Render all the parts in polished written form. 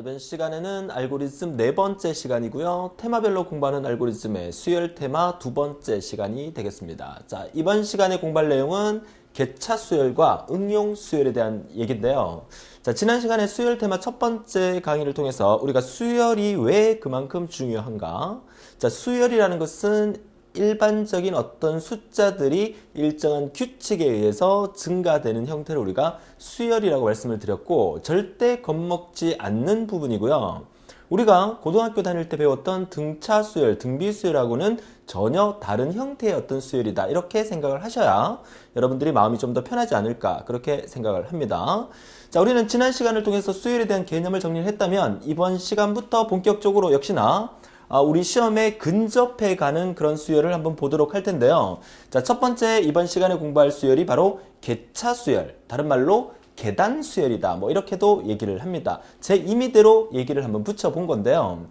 이번 시간에는 알고리즘 네 번째 시간이고요. 테마별로 공부하는 알고리즘의 수열 테마 두 번째 시간이 되겠습니다. 자, 이번 시간에 공부할 내용은 개차 수열과 응용 수열에 대한 얘기인데요. 자, 지난 시간에 수열 테마 첫 번째 강의를 통해서 우리가 수열이 왜 그만큼 중요한가? 자, 수열이라는 것은 일반적인 어떤 숫자들이 일정한 규칙에 의해서 증가되는 형태를 우리가 수열이라고 말씀을 드렸고, 절대 겁먹지 않는 부분이고요. 우리가 고등학교 다닐 때 배웠던 등차 수열, 등비 수열하고는 전혀 다른 형태의 어떤 수열이다, 이렇게 생각을 하셔야 여러분들이 마음이 좀 더 편하지 않을까, 그렇게 생각을 합니다. 자, 우리는 지난 시간을 통해서 수열에 대한 개념을 정리를 했다면 이번 시간부터 본격적으로 역시나 우리 시험에 근접해 가는 그런 수열을 한번 보도록 할 텐데요. 자, 첫 번째 이번 시간에 공부할 수열이 바로 개차 수열, 다른 말로 계단 수열이다, 뭐 이렇게도 얘기를 합니다. 제 임의대로 얘기를 한번 붙여본 건데요.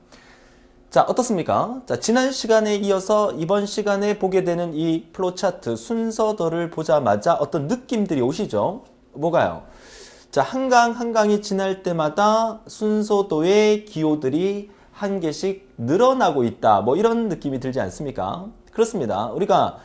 자, 어떻습니까? 자, 지난 시간에 이어서 이번 시간에 보게 되는 이 플로우 차트 순서들을 보자마자 어떤 느낌들이 오시죠? 뭐가요? 자, 한 강 한 강이 지날 때마다 순서도의 기호들이 한 개씩 늘어나고 있다, 뭐 이런 느낌이 들지 않습니까? 그렇습니다. 우리가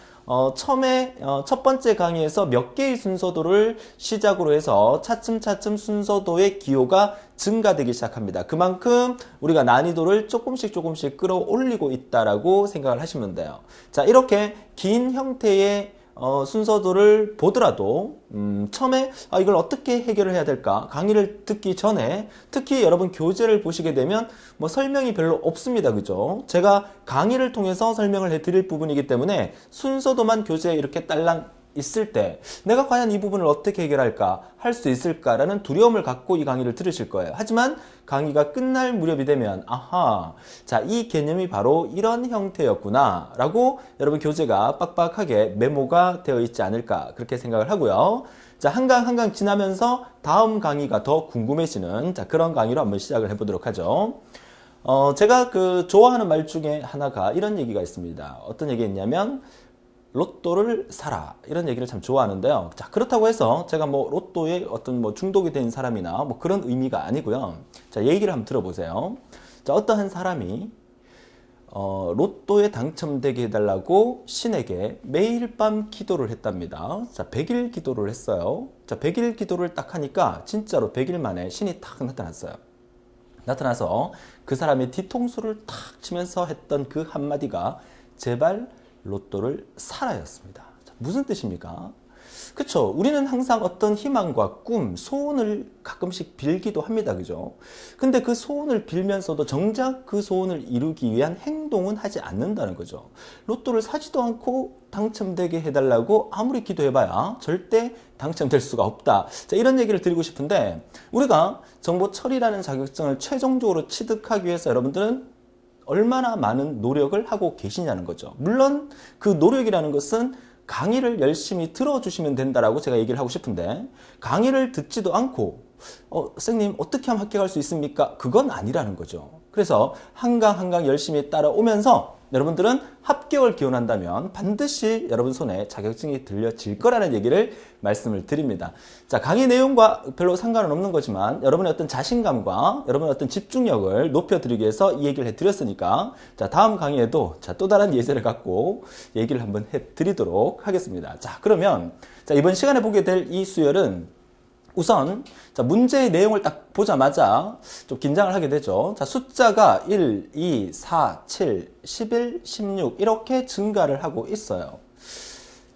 처음에 첫 번째 강의에서 몇 개의 순서도를 시작으로 해서 차츰차츰 순서도의 기호가 증가되기 시작합니다. 그만큼 우리가 난이도를 조금씩 끌어올리고 있다라고 생각을 하시면 돼요. 자, 이렇게 긴 형태의 순서도를 보더라도 처음에 이걸 어떻게 해결을 해야 될까, 강의를 듣기 전에 특히 여러분 교재를 보시게 되면 뭐 설명이 별로 없습니다. 그죠? 제가 강의를 통해서 설명을 해드릴 부분이기 때문에 순서도만 교재에 이렇게 딸랑 있을 때 내가 과연 이 부분을 어떻게 해결할까, 할 수 있을까라는 두려움을 갖고 이 강의를 들으실 거예요. 하지만 강의가 끝날 무렵이 되면 아하, 자, 이 개념이 바로 이런 형태였구나 라고 여러분 교재가 빡빡하게 메모가 되어 있지 않을까, 그렇게 생각을 하고요. 자, 한 강 한 강 지나면서 다음 강의가 더 궁금해지는, 자, 그런 강의로 한번 시작을 해보도록 하죠. 제가 좋아하는 말 중에 하나가 이런 얘기가 있습니다. 어떤 얘기였냐면 로또를 사라, 이런 얘기를 참 좋아하는데요. 자, 그렇다고 해서 제가 뭐 로또에 어떤 뭐 중독이 된 사람이나 뭐 그런 의미가 아니고요. 자, 얘기를 한번 들어보세요. 자, 어떠한 사람이 로또에 당첨되게 해달라고 신에게 매일 밤 기도를 했답니다. 자, 100일 기도를 했어요. 자, 100일 기도를 딱 하니까 진짜로 100일 만에 신이 탁 나타났어요. 나타나서 그 사람의 뒤통수를 탁 치면서 했던 그 한마디가 제발 로또를 사라였습니다. 무슨 뜻입니까? 그쵸? 우리는 항상 어떤 희망과 꿈, 소원을 가끔씩 빌기도 합니다. 그죠? 근데 그 소원을 빌면서도 정작 그 소원을 이루기 위한 행동은 하지 않는다는 거죠. 로또를 사지도 않고 당첨되게 해달라고 아무리 기도해봐야 절대 당첨될 수가 없다. 자, 이런 얘기를 드리고 싶은데, 우리가 정보 처리라는 자격증을 최종적으로 취득하기 위해서 여러분들은 얼마나 많은 노력을 하고 계시냐는 거죠. 물론 그 노력이라는 것은 강의를 열심히 들어주시면 된다라고 제가 얘기를 하고 싶은데, 강의를 듣지도 않고 선생님 어떻게 하면 합격할 수 있습니까? 그건 아니라는 거죠. 그래서 한 강 한 강 열심히 따라오면서 여러분들은 합격을 기원한다면 반드시 여러분 손에 자격증이 들려질 거라는 얘기를 말씀을 드립니다. 자, 강의 내용과 별로 상관은 없는 거지만 여러분의 어떤 자신감과 여러분의 어떤 집중력을 높여드리기 위해서 이 얘기를 해드렸으니까, 자, 다음 강의에도 또 다른 예제를 갖고 얘기를 한번 해드리도록 하겠습니다. 자, 그러면 자, 이번 시간에 보게 될 이 수열은 우선 자, 문제의 내용을 딱 보자마자 좀 긴장을 하게 되죠. 자, 숫자가 1, 2, 4, 7, 11, 16 이렇게 증가를 하고 있어요.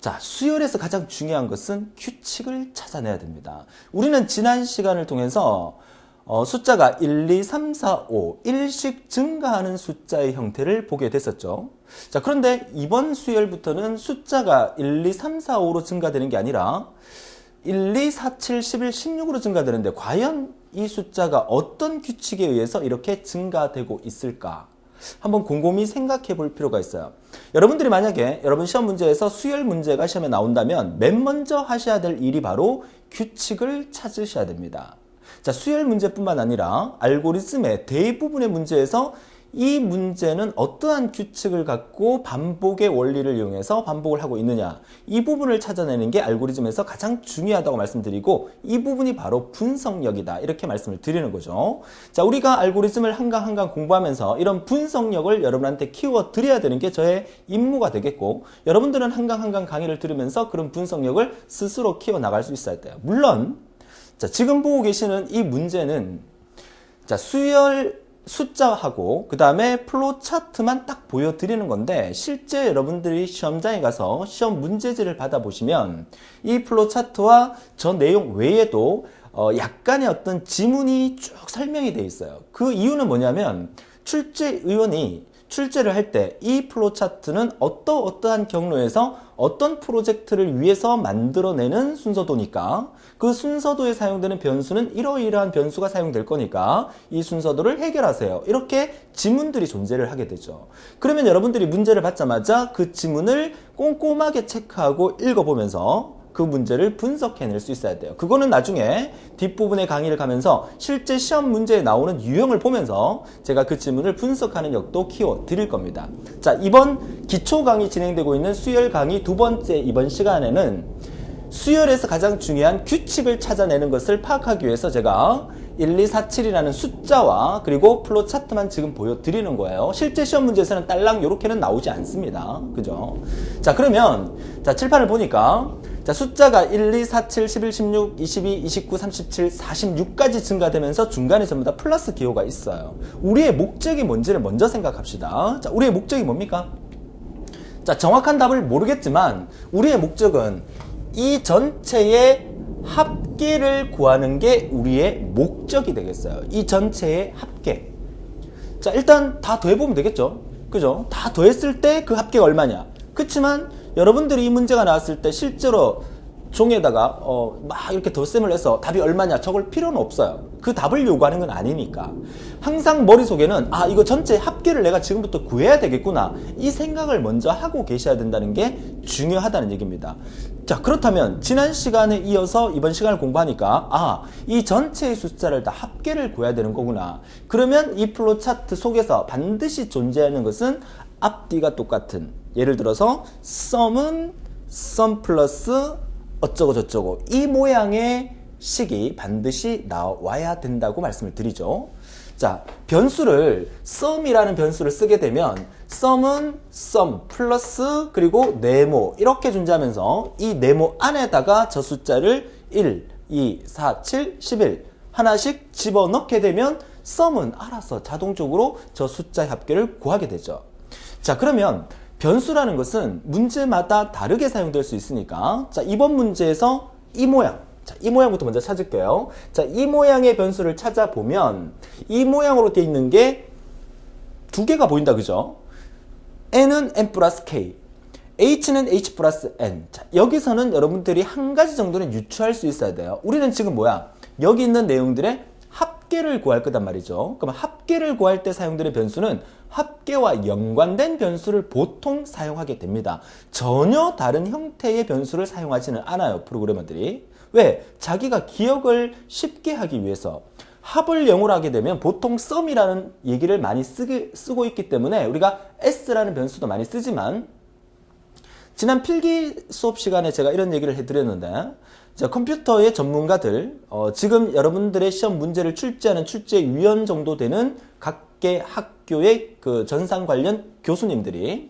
자, 수열에서 가장 중요한 것은 규칙을 찾아내야 됩니다. 우리는 지난 시간을 통해서 숫자가 1, 2, 3, 4, 5 1씩 증가하는 숫자의 형태를 보게 됐었죠. 자, 그런데 이번 수열부터는 숫자가 1, 2, 3, 4, 5로 증가되는 게 아니라 1, 2, 4, 7, 11, 16으로 증가되는데 과연 이 숫자가 어떤 규칙에 의해서 이렇게 증가되고 있을까? 한번 곰곰이 생각해 볼 필요가 있어요. 여러분들이 만약에 여러분 시험 문제에서 수열 문제가 시험에 나온다면 맨 먼저 하셔야 될 일이 바로 규칙을 찾으셔야 됩니다. 자, 수열 문제뿐만 아니라 알고리즘의 대부분의 문제에서 이 문제는 어떠한 규칙을 갖고 반복의 원리를 이용해서 반복을 하고 있느냐, 이 부분을 찾아내는 게 알고리즘에서 가장 중요하다고 말씀드리고, 이 부분이 바로 분석력이다, 이렇게 말씀을 드리는 거죠. 자, 우리가 알고리즘을 한강 한강 공부하면서 이런 분석력을 여러분한테 키워 드려야 되는 게 저의 임무가 되겠고, 여러분들은 한강 한강 강의를 들으면서 그런 분석력을 스스로 키워 나갈 수 있어야 돼요. 물론 자, 지금 보고 계시는 이 문제는 자, 수열 숫자하고 그 다음에 플로우 차트만 딱 보여드리는 건데, 실제 여러분들이 시험장에 가서 시험 문제지를 받아보시면 이 플로우 차트와 저 내용 외에도 약간의 어떤 지문이 쭉 설명이 되어 있어요. 그 이유는 뭐냐면, 출제위원이 출제를 할 때 이 플로우 차트는 어떠한 경로에서 어떤 프로젝트를 위해서 만들어내는 순서도니까, 그 순서도에 사용되는 변수는 이러이러한 변수가 사용될 거니까 이 순서도를 해결하세요, 이렇게 지문들이 존재를 하게 되죠. 그러면 여러분들이 문제를 받자마자 그 지문을 꼼꼼하게 체크하고 읽어보면서 그 문제를 분석해낼 수 있어야 돼요. 그거는 나중에 뒷부분의 강의를 가면서 실제 시험 문제에 나오는 유형을 보면서 제가 그 지문을 분석하는 역도 키워 드릴 겁니다. 자, 이번 기초 강의 진행되고 있는 수열 강의 두 번째 이번 시간에는 수열에서 가장 중요한 규칙을 찾아내는 것을 파악하기 위해서 제가 1247이라는 숫자와 그리고 플로우 차트만 지금 보여드리는 거예요. 실제 시험 문제에서는 딸랑 요렇게는 나오지 않습니다. 그죠? 자, 그러면 자, 칠판을 보니까 자, 숫자가 1, 2, 4, 7, 11, 16, 22, 29, 37, 46까지 증가되면서 중간에 전부 다 플러스 기호가 있어요. 우리의 목적이 뭔지를 먼저 생각합시다. 자, 우리의 목적이 뭡니까? 자, 정확한 답을 모르겠지만 우리의 목적은 이 전체의 합계를 구하는 게 우리의 목적이 되겠어요. 이 전체의 합계. 자, 일단 다 더해보면 되겠죠? 그죠? 다 더했을 때 그 합계가 얼마냐? 그치만 여러분들이 이 문제가 나왔을 때 실제로 종이에다가 막 이렇게 덧셈을 해서 답이 얼마냐 적을 필요는 없어요. 그 답을 요구하는 건 아니니까. 항상 머릿속에는 아, 이거 전체 합계를 내가 지금부터 구해야 되겠구나, 이 생각을 먼저 하고 계셔야 된다는 게 중요하다는 얘기입니다. 자, 그렇다면 지난 시간에 이어서 이번 시간을 공부하니까 아, 이 전체의 숫자를 다 합계를 구해야 되는 거구나. 그러면 이 플로우 차트 속에서 반드시 존재하는 것은 앞뒤가 똑같은, 예를 들어서 썸은 썸 플러스 어쩌고 저쩌고 이 모양의 식이 반드시 나와야 된다고 말씀을 드리죠. 자, 변수를 썸이라는 변수를 쓰게 되면 썸은 썸 플러스 그리고 네모 이렇게 존재하면서 이 네모 안에다가 저 숫자를 1, 2, 4, 7, 11 하나씩 집어넣게 되면 썸은 알아서 자동적으로 저 숫자의 합계를 구하게 되죠. 자, 그러면 변수라는 것은 문제마다 다르게 사용될 수 있으니까, 자, 이번 문제에서 이 모양, 자, 이 모양부터 먼저 찾을게요. 자, 이 모양의 변수를 찾아보면 이 모양으로 되어 있는 게 두 개가 보인다, 그죠? n은 n 플러스 k, h는 h 플러스 n. 자, 여기서는 여러분들이 한 가지 정도는 유추할 수 있어야 돼요. 우리는 지금 뭐야? 여기 있는 내용들의 합계를 구할 거단 말이죠. 그럼 합계를 구할 때 사용되는 변수는 합계와 연관된 변수를 보통 사용하게 됩니다. 전혀 다른 형태의 변수를 사용하지는 않아요, 프로그래머들이. 왜? 자기가 기억을 쉽게 하기 위해서. 합을 0으로 하게 되면 보통 썸이라는 얘기를 많이 쓰고 있기 때문에 우리가 s라는 변수도 많이 쓰지만, 지난 필기 수업 시간에 제가 이런 얘기를 해드렸는데, 자, 컴퓨터의 전문가들, 지금 여러분들의 시험 문제를 출제하는 출제위원 정도 되는 각계 학교의 그 전산 관련 교수님들이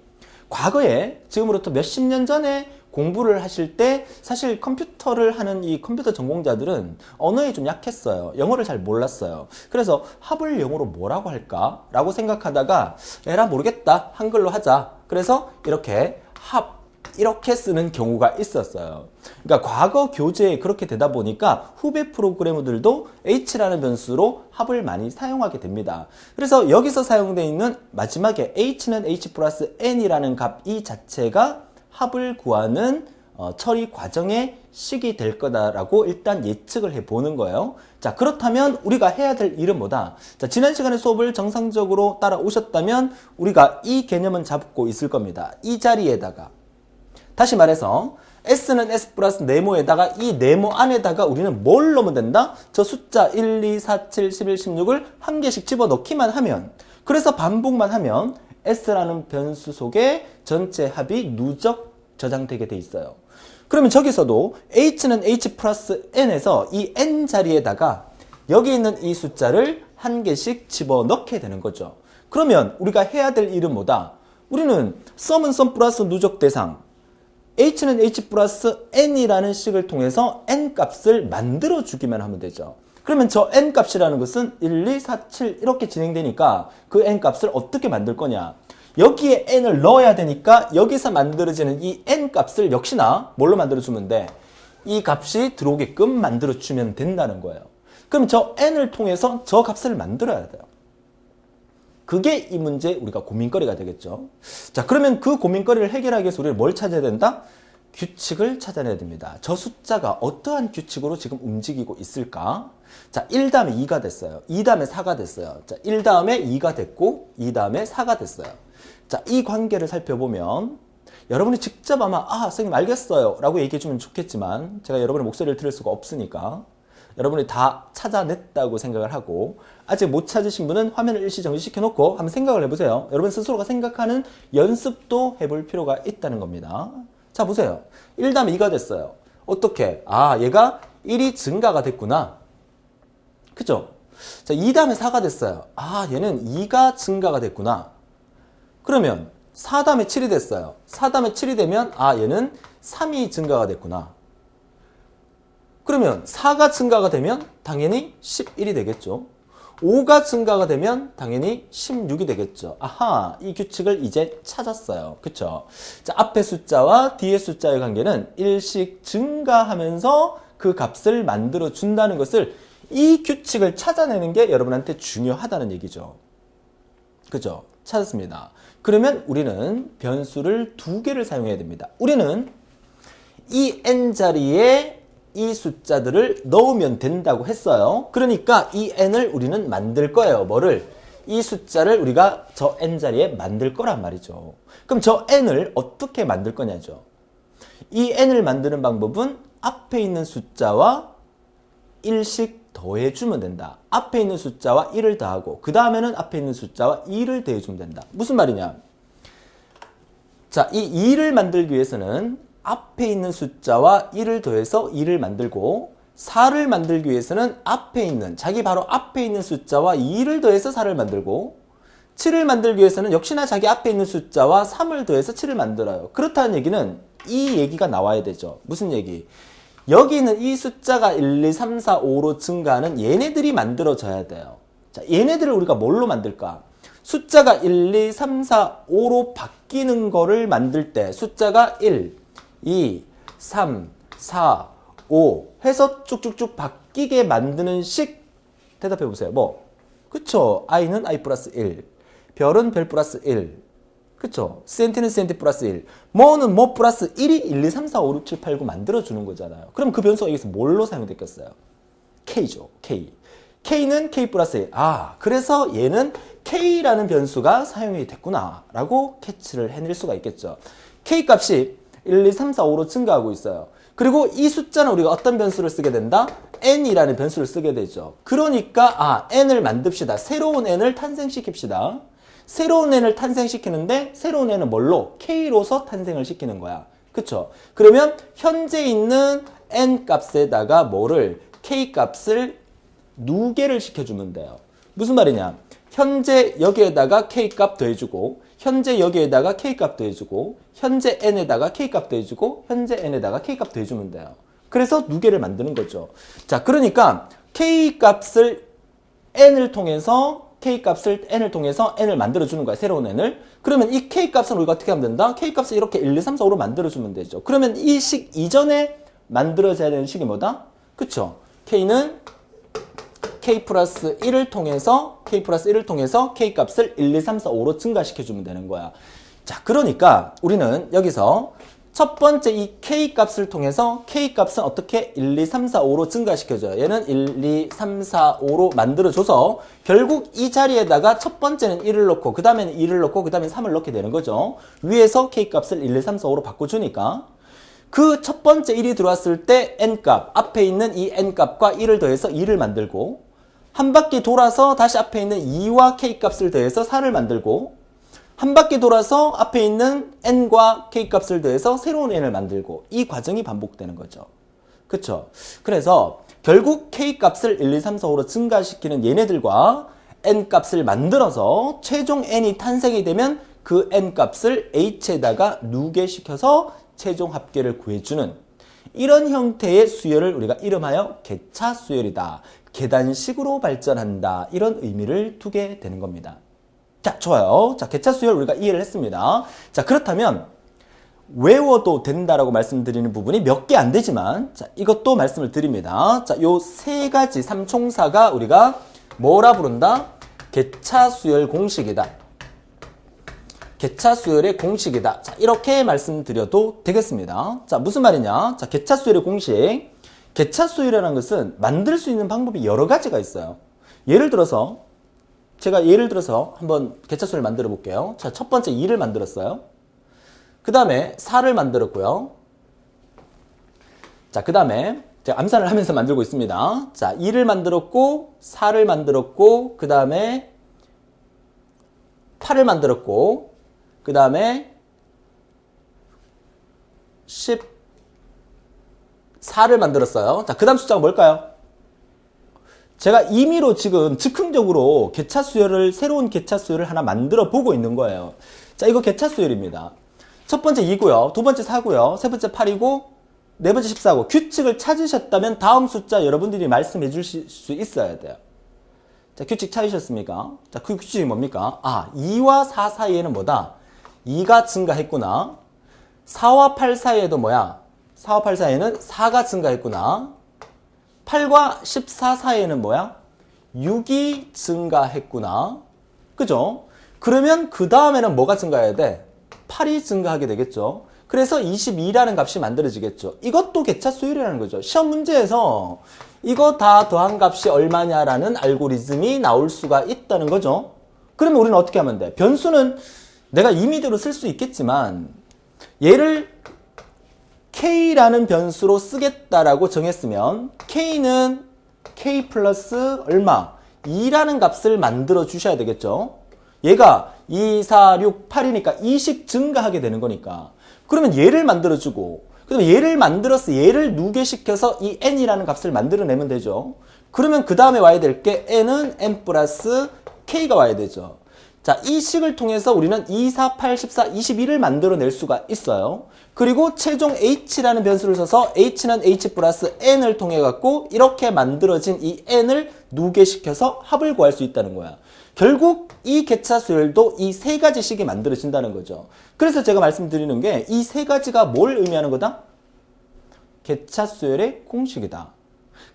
과거에 지금으로부터 몇십 년 전에 공부를 하실 때 사실 컴퓨터를 하는 이 컴퓨터 전공자들은 언어에 좀 약했어요. 영어를 잘 몰랐어요. 그래서 합을 영어로 뭐라고 할까? 라고 생각하다가 에라 모르겠다, 한글로 하자. 그래서 이렇게 합, 이렇게 쓰는 경우가 있었어요. 그러니까 과거 교재에 그렇게 되다 보니까 후배 프로그래머들도 h라는 변수로 합을 많이 사용하게 됩니다. 그래서 여기서 사용되어 있는 마지막에 h는 h 플러스 n이라는 값 이 자체가 합을 구하는 처리 과정의 식이 될 거다라고 일단 예측을 해보는 거예요. 자, 그렇다면 우리가 해야 될 일은 뭐다? 자, 지난 시간에 수업을 정상적으로 따라오셨다면 우리가 이 개념은 잡고 있을 겁니다. 이 자리에다가 다시 말해서 s는 s 플러스 네모에다가 이 네모 안에다가 우리는 뭘 넣으면 된다? 저 숫자 1, 2, 4, 7, 11, 16을 한 개씩 집어넣기만 하면 그래서 반복만 하면 S라는 변수 속에 전체 합이 누적 저장되게 돼 있어요. 그러면 저기서도 H는 H 플러스 N에서 이 N 자리에다가 여기 있는 이 숫자를 한 개씩 집어넣게 되는 거죠. 그러면 우리가 해야 될 일은 뭐다? 우리는 썸은 썸 플러스 누적 대상, H는 H 플러스 N이라는 식을 통해서 N 값을 만들어 주기만 하면 되죠. 그러면 저 N 값이라는 것은 1, 2, 4, 7 이렇게 진행되니까 그 N 값을 어떻게 만들 거냐? 여기에 N을 넣어야 되니까 여기서 만들어지는 이 N 값을 역시나 뭘로 만들어주면 돼? 이 값이 들어오게끔 만들어주면 된다는 거예요. 그럼 저 N을 통해서 저 값을 만들어야 돼요. 그게 이 문제 우리가 고민거리가 되겠죠. 자, 그러면 그 고민거리를 해결하기 위해서 우리는 뭘 찾아야 된다? 규칙을 찾아내야 됩니다. 저 숫자가 어떠한 규칙으로 지금 움직이고 있을까? 자, 1 다음에 2가 됐어요. 2 다음에 4가 됐어요. 자, 1 다음에 2가 됐고 2 다음에 4가 됐어요. 자, 이 관계를 살펴보면 여러분이 직접 아마 선생님 알겠어요 라고 얘기해 주면 좋겠지만 제가 여러분의 목소리를 들을 수가 없으니까 여러분이 다 찾아냈다고 생각을 하고 아직 못 찾으신 분은 화면을 일시정지 시켜놓고 한번 생각을 해보세요. 여러분 스스로가 생각하는 연습도 해볼 필요가 있다는 겁니다. 자, 보세요. 1 다음에 2가 됐어요. 어떻게? 얘가 1이 증가가 됐구나. 그죠? 자, 2 다음에 4가 됐어요. 얘는 2가 증가가 됐구나. 그러면 4 다음에 7이 됐어요. 4 다음에 7이 되면 얘는 3이 증가가 됐구나. 그러면 4가 증가가 되면 당연히 11이 되겠죠. 5가 증가가 되면 당연히 16이 되겠죠. 이 규칙을 이제 찾았어요. 그쵸? 자, 앞에 숫자와 뒤에 숫자의 관계는 일씩 증가하면서 그 값을 만들어 준다는 것을 이 규칙을 찾아내는 게 여러분한테 중요하다는 얘기죠. 그죠? 찾았습니다. 그러면 우리는 변수를 2개를 사용해야 됩니다. 우리는 이 n자리에 이 숫자들을 넣으면 된다고 했어요. 그러니까 이 n을 우리는 만들 거예요. 뭐를? 이 숫자를 우리가 저 n자리에 만들 거란 말이죠. 그럼 저 n을 어떻게 만들 거냐죠. 이 n을 만드는 방법은 앞에 있는 숫자와 1씩 더해주면 된다. 앞에 있는 숫자와 1을 더하고 그 다음에는 앞에 있는 숫자와 2를 더해주면 된다. 무슨 말이냐? 자, 이 2를 만들기 위해서는 앞에 있는 숫자와 1을 더해서 2를 만들고 4를 만들기 위해서는 앞에 있는 자기 바로 앞에 있는 숫자와 2를 더해서 4를 만들고 7을 만들기 위해서는 역시나 자기 앞에 있는 숫자와 3을 더해서 7을 만들어요. 그렇다는 얘기는 이 얘기가 나와야 되죠. 무슨 얘기? 여기 있는 이 숫자가 1, 2, 3, 4, 5로 증가하는 얘네들이 만들어져야 돼요. 자, 얘네들을 우리가 뭘로 만들까? 숫자가 1, 2, 3, 4, 5로 바뀌는 거를 만들 때 숫자가 1, 2, 3, 4, 5 해서 쭉쭉쭉 바뀌게 만드는 식 대답해 보세요. 그쵸? i는 i 플러스 1, 별은 별 플러스 1, 그쵸? cm는 cm 플러스 1, 뭐는 뭐 플러스 1이 1, 2, 3, 4, 5, 6, 7, 8, 9 만들어주는 거잖아요. 그럼 그 변수가 여기서 뭘로 사용됐겠어요? k죠. k. k는 k 플러스 1. 그래서 얘는 k라는 변수가 사용이 됐구나 라고 캐치를 해낼 수가 있겠죠. k 값이 1, 2, 3, 4, 5로 증가하고 있어요. 그리고 이 숫자는 우리가 어떤 변수를 쓰게 된다? n이라는 변수를 쓰게 되죠. 그러니까 n을 만듭시다. 새로운 n을 탄생시킵시다. 새로운 n을 탄생시키는데 새로운 n은 뭘로? k로서 탄생을 시키는 거야. 그쵸? 그러면 현재 있는 n 값에다가 뭐를? k 값을 누계를 시켜주면 돼요. 무슨 말이냐? 현재 여기에다가 k 값 더해주고 현재 여기에다가 k값 더해주고 현재 n에다가 k값 더해주고 현재 n에다가 k값 더해주면 돼요. 그래서 누계를 만드는 거죠. 자, 그러니까 k값을 n을 통해서 n을 만들어주는 거야. 새로운 n을. 그러면 이 k값은 우리가 어떻게 하면 된다? k값을 이렇게 1, 2, 3, 4, 5로 만들어주면 되죠. 그러면 이 식 이전에 만들어져야 되는 식이 뭐다? 그쵸? k는 k 플러스 1을 통해서 k값을 1, 2, 3, 4, 5로 증가시켜주면 되는 거야. 자, 그러니까 우리는 여기서 첫 번째 이 k값을 통해서 k값은 어떻게 1, 2, 3, 4, 5로 증가시켜줘요. 얘는 1, 2, 3, 4, 5로 만들어줘서 결국 이 자리에다가 첫 번째는 1을 넣고 그 다음에는 2를 넣고 그 다음에 3을 넣게 되는 거죠. 위에서 k값을 1, 2, 3, 4, 5로 바꿔주니까 그 첫 번째 1이 들어왔을 때 n값, 앞에 있는 이 n값과 1을 더해서 2를 만들고 한 바퀴 돌아서 다시 앞에 있는 2와 k 값을 더해서 4를 만들고 한 바퀴 돌아서 앞에 있는 n과 k 값을 더해서 새로운 n을 만들고 이 과정이 반복되는 거죠. 그쵸? 그래서 결국 k 값을 1, 2, 3, 4, 5로 증가시키는 얘네들과 n 값을 만들어서 최종 n이 탄생이 되면 그 n 값을 h에다가 누계시켜서 최종 합계를 구해주는 이런 형태의 수열을 우리가 이름하여 계차 수열이다. 계단식으로 발전한다. 이런 의미를 두게 되는 겁니다. 자, 좋아요. 자, 계차 수열 우리가 이해를 했습니다. 자, 그렇다면 외워도 된다라고 말씀드리는 부분이 몇 개 안 되지만 자, 이것도 말씀을 드립니다. 자, 요 세 가지 삼총사가 우리가 뭐라 부른다? 계차 수열 공식이다. 계차 수열의 공식이다. 자, 이렇게 말씀드려도 되겠습니다. 자, 무슨 말이냐? 자, 계차 수열의 공식. 계차 수열이라는 것은 만들 수 있는 방법이 여러 가지가 있어요. 예를 들어서 제가 한번 계차 수열 만들어 볼게요. 자, 첫 번째 2를 만들었어요. 그 다음에 4를 만들었고요. 자, 그 다음에 제가 암산을 하면서 만들고 있습니다. 자, 2를 만들었고 4를 만들었고 그 다음에 8을 만들었고 그 다음에 14를 만들었어요. 자, 그 다음 숫자가 뭘까요? 제가 임의로 지금 즉흥적으로 계차 수열을, 새로운 계차 수열을 하나 만들어 보고 있는 거예요. 자, 이거 계차 수열입니다. 첫 번째 2고요. 두 번째 4고요. 세 번째 8이고, 네 번째 14고. 규칙을 찾으셨다면 다음 숫자 여러분들이 말씀해 주실 수 있어야 돼요. 자, 규칙 찾으셨습니까? 자, 그 규칙이 뭡니까? 아, 2와 4 사이에는 뭐다? 2가 증가했구나. 4와 8 사이에도 뭐야? 4와 8 사이에는 4가 증가했구나. 8과 14 사이에는 뭐야? 6이 증가했구나. 그죠? 그러면 그 다음에는 뭐가 증가해야 돼? 8이 증가하게 되겠죠. 그래서 22라는 값이 만들어지겠죠. 이것도 계차 수열이라는 거죠. 시험 문제에서 이거 다 더한 값이 얼마냐라는 알고리즘이 나올 수가 있다는 거죠. 그러면 우리는 어떻게 하면 돼? 변수는 내가 임의대로 쓸 수 있겠지만 얘를 k라는 변수로 쓰겠다라고 정했으면 k는 k 플러스 얼마? 2라는 값을 만들어 주셔야 되겠죠. 얘가 2, 4, 6, 8이니까 2씩 증가하게 되는 거니까. 그러면 얘를 만들어주고 그 다음에 얘를 만들어서 얘를 누계시켜서 이 n이라는 값을 만들어내면 되죠. 그러면 그 다음에 와야 될 게 n은 n 플러스 k가 와야 되죠. 자, 이 식을 통해서 우리는 2, 4, 8, 14, 22를 만들어낼 수가 있어요. 그리고 최종 h라는 변수를 써서 h는 h 플러스 n을 통해 갖고 이렇게 만들어진 이 n을 누계시켜서 합을 구할 수 있다는 거야. 결국 이 계차 수열도 이 세 가지 식이 만들어진다는 거죠. 그래서 제가 말씀드리는 게 이 세 가지가 뭘 의미하는 거다? 계차 수열의 공식이다.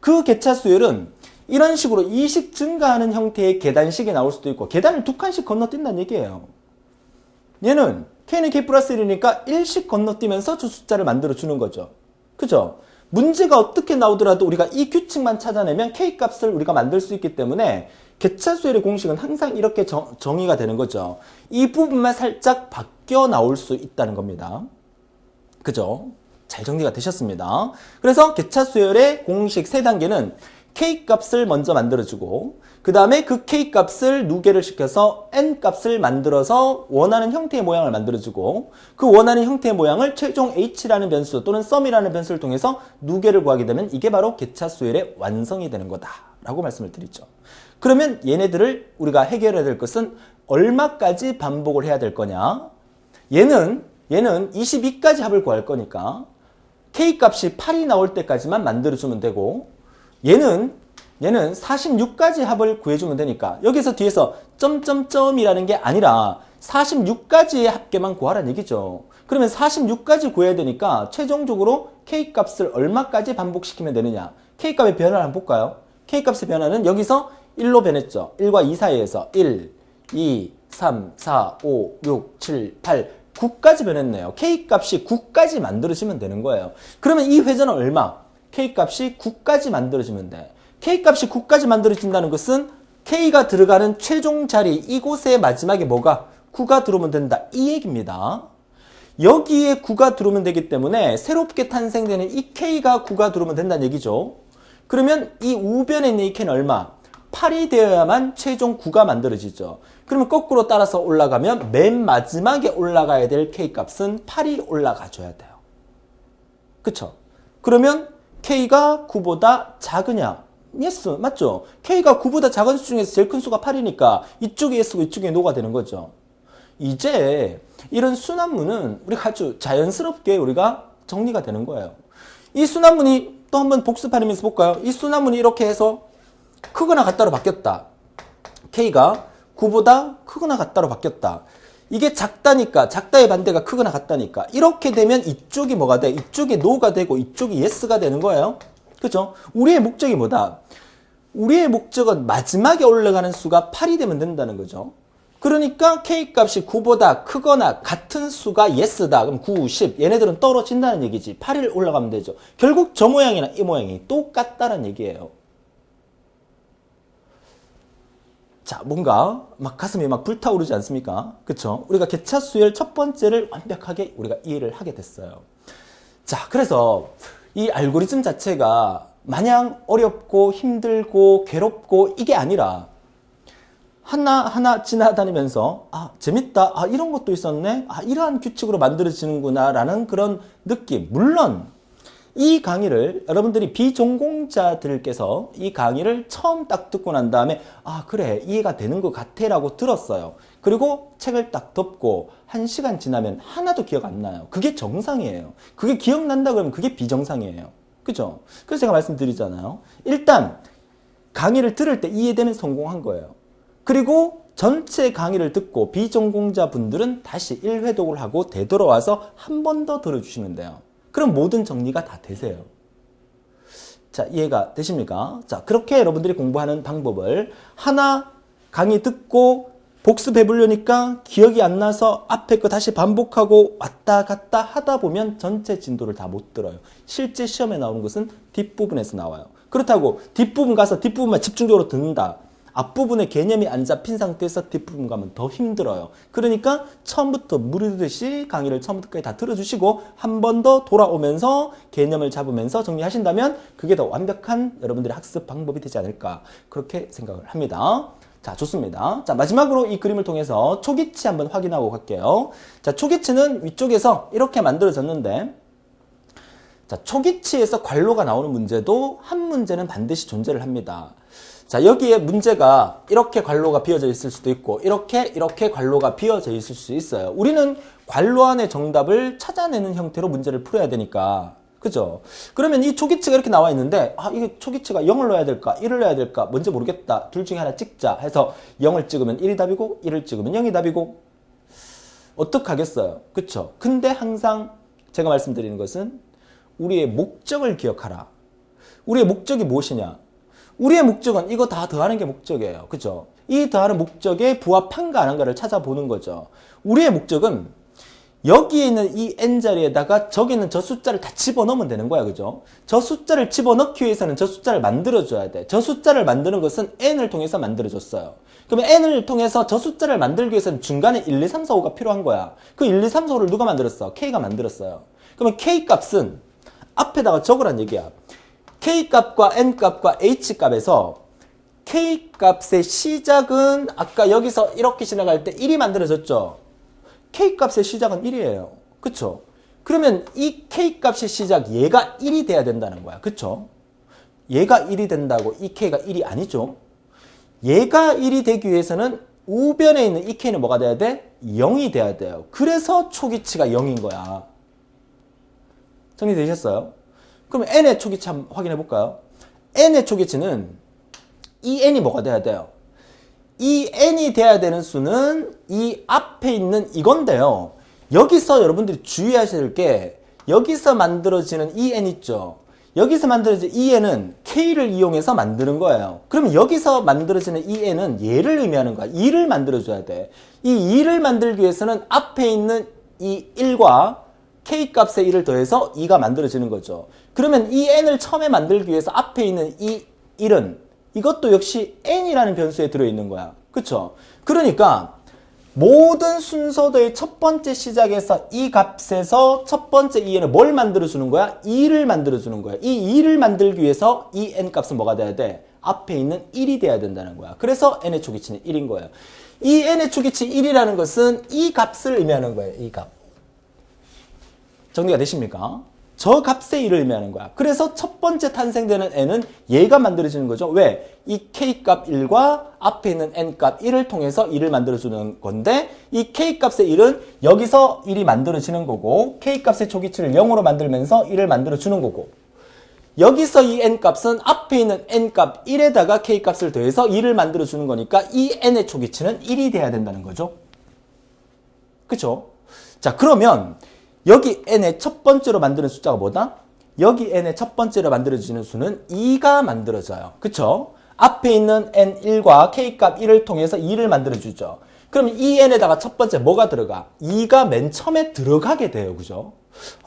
그 계차 수열은 이런 식으로 2식 증가하는 형태의 계단식이 나올 수도 있고 계단을 두 칸씩 건너뛴다는 얘기예요. 얘는 k는 k 플러스 1이니까 1씩 건너뛰면서 저 숫자를 만들어주는 거죠. 그죠? 문제가 어떻게 나오더라도 우리가 이 규칙만 찾아내면 k 값을 우리가 만들 수 있기 때문에 계차 수열의 공식은 항상 이렇게 정의가 되는 거죠. 이 부분만 살짝 바뀌어 나올 수 있다는 겁니다. 그죠? 잘 정리가 되셨습니다. 그래서 계차 수열의 공식 3단계는 k 값을 먼저 만들어주고 그 다음에 그 k 값을 누계를 시켜서 n 값을 만들어서 원하는 형태의 모양을 만들어주고 그 원하는 형태의 모양을 최종 h라는 변수 또는 sum이라는 변수를 통해서 누계를 구하게 되면 이게 바로 계차 수열의 완성이 되는 거다 라고 말씀을 드리죠. 그러면 얘네들을 우리가 해결해야 될 것은 얼마까지 반복을 해야 될 거냐? 얘는 22까지 합을 구할 거니까 k 값이 8이 나올 때까지만 만들어주면 되고 얘는 46까지 합을 구해주면 되니까 여기서 뒤에서 점점점이라는 게 아니라 46까지의 합계만 구하라는 얘기죠. 그러면 46까지 구해야 되니까 최종적으로 k 값을 얼마까지 반복시키면 되느냐? k 값의 변화를 한번 볼까요? k 값의 변화는 여기서 1로 변했죠. 1과 2 사이에서 1, 2, 3, 4, 5, 6, 7, 8, 9까지 변했네요. k 값이 9까지 만들어지면 되는 거예요. 그러면 이 회전은 얼마? k 값이 9까지 만들어지면 돼. k 값이 9까지 만들어진다는 것은 k가 들어가는 최종 자리 이곳의 마지막에 뭐가? 9가 들어오면 된다. 이 얘기입니다. 여기에 9가 들어오면 되기 때문에 새롭게 탄생되는 이 k가 9가 들어오면 된다는 얘기죠. 그러면 이 우변에 있는 이 k는 얼마? 8이 되어야만 최종 9가 만들어지죠. 그러면 거꾸로 따라서 올라가면 맨 마지막에 올라가야 될 K값은 8이 올라가줘야 돼요. 그쵸? 그러면 K가 9보다 작으냐? yes, 맞죠? K가 9보다 작은 수 중에서 제일 큰 수가 8이니까 이쪽이 S고 이쪽이 No가 되는 거죠. 이제 이런 순환문은 우리가 아주 자연스럽게 우리가 정리가 되는 거예요. 이 순환문이 또 한번 복습하면서 볼까요? 이 순환문이 이렇게 해서 크거나 같다로 바뀌었다. K가 9보다 크거나 같다로 바뀌었다. 이게 작다니까, 작다의 반대가 크거나 같다니까. 이렇게 되면 이쪽이 뭐가 돼? 이쪽이 No가 되고 이쪽이 Yes가 되는 거예요. 그죠? 우리의 목적이 뭐다? 우리의 목적은 마지막에 올라가는 수가 8이 되면 된다는 거죠. 그러니까 K값이 9보다 크거나 같은 수가 Yes다. 그럼 9, 10 얘네들은 떨어진다는 얘기지. 8일 올라가면 되죠. 결국 저 모양이나 이 모양이 똑같다는 얘기예요. 자, 뭔가 막 가슴이 막 불타오르지 않습니까? 그쵸? 우리가 개차수열 첫 번째를 완벽하게 우리가 이해를 하게 됐어요. 자, 그래서 이 알고리즘 자체가 마냥 어렵고 힘들고 괴롭고 이게 아니라 하나하나 지나다니면서 재밌다. 이런 것도 있었네. 이러한 규칙으로 만들어지는구나 라는 그런 느낌. 물론 이 강의를 여러분들이 비전공자들께서 이 강의를 처음 딱 듣고 난 다음에 그래 이해가 되는 것 같아 라고 들었어요. 그리고 책을 딱 덮고 1시간 지나면 하나도 기억 안 나요. 그게 정상이에요. 그게 기억난다 그러면 그게 비정상이에요. 그죠? 그래서 제가 말씀드리잖아요. 일단 강의를 들을 때 이해되면 성공한 거예요. 그리고 전체 강의를 듣고 비전공자 분들은 다시 1회독을 하고 되돌아와서 한 번 더 들어주시면 돼요. 그럼 모든 정리가 다 되세요. 자, 이해가 되십니까? 자, 그렇게 여러분들이 공부하는 방법을 하나 강의 듣고 복습해 보려니까 기억이 안 나서 앞에 거 다시 반복하고 왔다 갔다 하다 보면 전체 진도를 다 못 들어요. 실제 시험에 나오는 것은 뒷부분에서 나와요. 그렇다고 뒷부분 가서 뒷부분만 집중적으로 듣는다. 앞부분에 개념이 안 잡힌 상태에서 뒷부분 가면 더 힘들어요. 그러니까 처음부터 무르듯이 강의를 처음부터까지 다 들어주시고 한 번 더 돌아오면서 개념을 잡으면서 정리하신다면 그게 더 완벽한 여러분들의 학습 방법이 되지 않을까 그렇게 생각을 합니다. 자, 좋습니다. 자, 마지막으로 이 그림을 통해서 초기치 한번 확인하고 갈게요. 자, 초기치는 위쪽에서 이렇게 만들어졌는데 자, 초기치에서 괄호가 나오는 문제도 한 문제는 반드시 존재를 합니다. 자, 여기에 문제가 이렇게 괄호가 비어져 있을 수도 있고 이렇게 괄호가 비어져 있을 수 있어요. 우리는 괄호 안의 정답을 찾아내는 형태로 문제를 풀어야 되니까. 그죠? 그러면 이 초기치가 이렇게 나와 있는데 이게 초기치가 0을 넣어야 될까 1을 넣어야 될까 뭔지 모르겠다. 둘 중에 하나 찍자 해서 0을 찍으면 1이 답이고 1을 찍으면 0이 답이고 어떡하겠어요? 그쵸? 근데 항상 제가 말씀드리는 것은 우리의 목적을 기억하라. 우리의 목적이 무엇이냐? 우리의 목적은 이거 다 더하는 게 목적이에요. 그죠? 이 더하는 목적에 부합한가 안 한가를 찾아보는 거죠. 우리의 목적은 여기에 있는 이 n자리에다가 저기 있는 저 숫자를 다 집어넣으면 되는 거야. 그죠? 저 숫자를 집어넣기 위해서는 저 숫자를 만들어줘야 돼. 저 숫자를 만드는 것은 n을 통해서 만들어줬어요. 그러면 n을 통해서 저 숫자를 만들기 위해서는 중간에 1, 2, 3, 4, 5가 필요한 거야. 그 1, 2, 3, 4, 5를 누가 만들었어? k가 만들었어요. 그러면 k값은 앞에다가 적으란 얘기야. K값과 N값과 H값에서 K값의 시작은 아까 여기서 이렇게 지나갈 때 1이 만들어졌죠. K값의 시작은 1이에요. 그쵸? 그러면 이 K값의 시작 얘가 1이 돼야 된다는 거야. 그쵸? 얘가 1이 된다고 이 K가 1이 아니죠. 얘가 1이 되기 위해서는 우변에 있는 이 K는 뭐가 돼야 돼? 0이 돼야 돼요. 그래서 초기치가 0인 거야. 정리되셨어요? 그럼 n의 초기치 한번 확인해 볼까요? n의 초기치는 이 n이 뭐가 돼야 돼요? 이 n이 돼야 되는 수는 이 앞에 있는 이건데요. 여기서 여러분들이 주의하셔야 될 게 여기서 만들어지는 이 n 있죠? 여기서 만들어지는 이 n은 k를 이용해서 만드는 거예요. 그러면 여기서 만들어지는 이 n은 얘를 의미하는 거야. 2를 만들어줘야 돼. 이 2를 만들기 위해서는 앞에 있는 이 1과 K값의 1을 더해서 2가 만들어지는 거죠. 그러면 이 n을 처음에 만들기 위해서 앞에 있는 이 1은 이것도 역시 n이라는 변수에 들어있는 거야. 그쵸? 그러니까 모든 순서도의 첫 번째 시작에서 이 값에서 첫 번째 이 n을 뭘 만들어주는 거야? 2를 만들어주는 거야. 이 2를 만들기 위해서 이 n 값은 뭐가 돼야 돼? 앞에 있는 1이 돼야 된다는 거야. 그래서 n의 초기치는 1인 거예요. 이 n의 초기치 1이라는 것은 이 값을 의미하는 거예요. 이 값. 정리가 되십니까? 저 값의 1을 의미하는 거야. 그래서 첫 번째 탄생되는 n은 얘가 만들어지는 거죠. 왜? 이 k값 1과 앞에 있는 n값 1을 통해서 1을 만들어주는 건데 이 k값의 1은 여기서 1이 만들어지는 거고 k값의 초기치를 0으로 만들면서 1을 만들어주는 거고 여기서 이 n값은 앞에 있는 n값 1에다가 k값을 더해서 2를 만들어주는 거니까 이 n의 초기치는 1이 돼야 된다는 거죠. 그쵸? 자, 그러면 여기 n의 첫 번째로 만드는 숫자가 뭐다? 여기 n의 첫 번째로 만들어지는 수는 2가 만들어져요. 그쵸? 앞에 있는 n1과 k값 1을 통해서 2를 만들어주죠. 그럼 이 n에다가 첫 번째 뭐가 들어가? 2가 맨 처음에 들어가게 돼요. 그죠?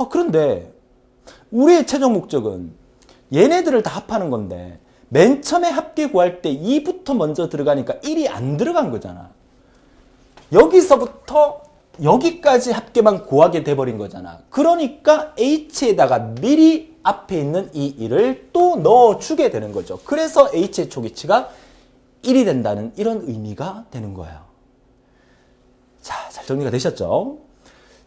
그런데 우리의 최종 목적은 얘네들을 다 합하는 건데 맨 처음에 합계 구할 때 2부터 먼저 들어가니까 1이 안 들어간 거잖아. 여기서부터 여기까지 합계만 구하게 돼버린 거잖아. 그러니까 h에다가 미리 앞에 있는 이 1을 또 넣어주게 되는 거죠. 그래서 h의 초기치가 1이 된다는 이런 의미가 되는 거예요. 자, 잘 정리가 되셨죠?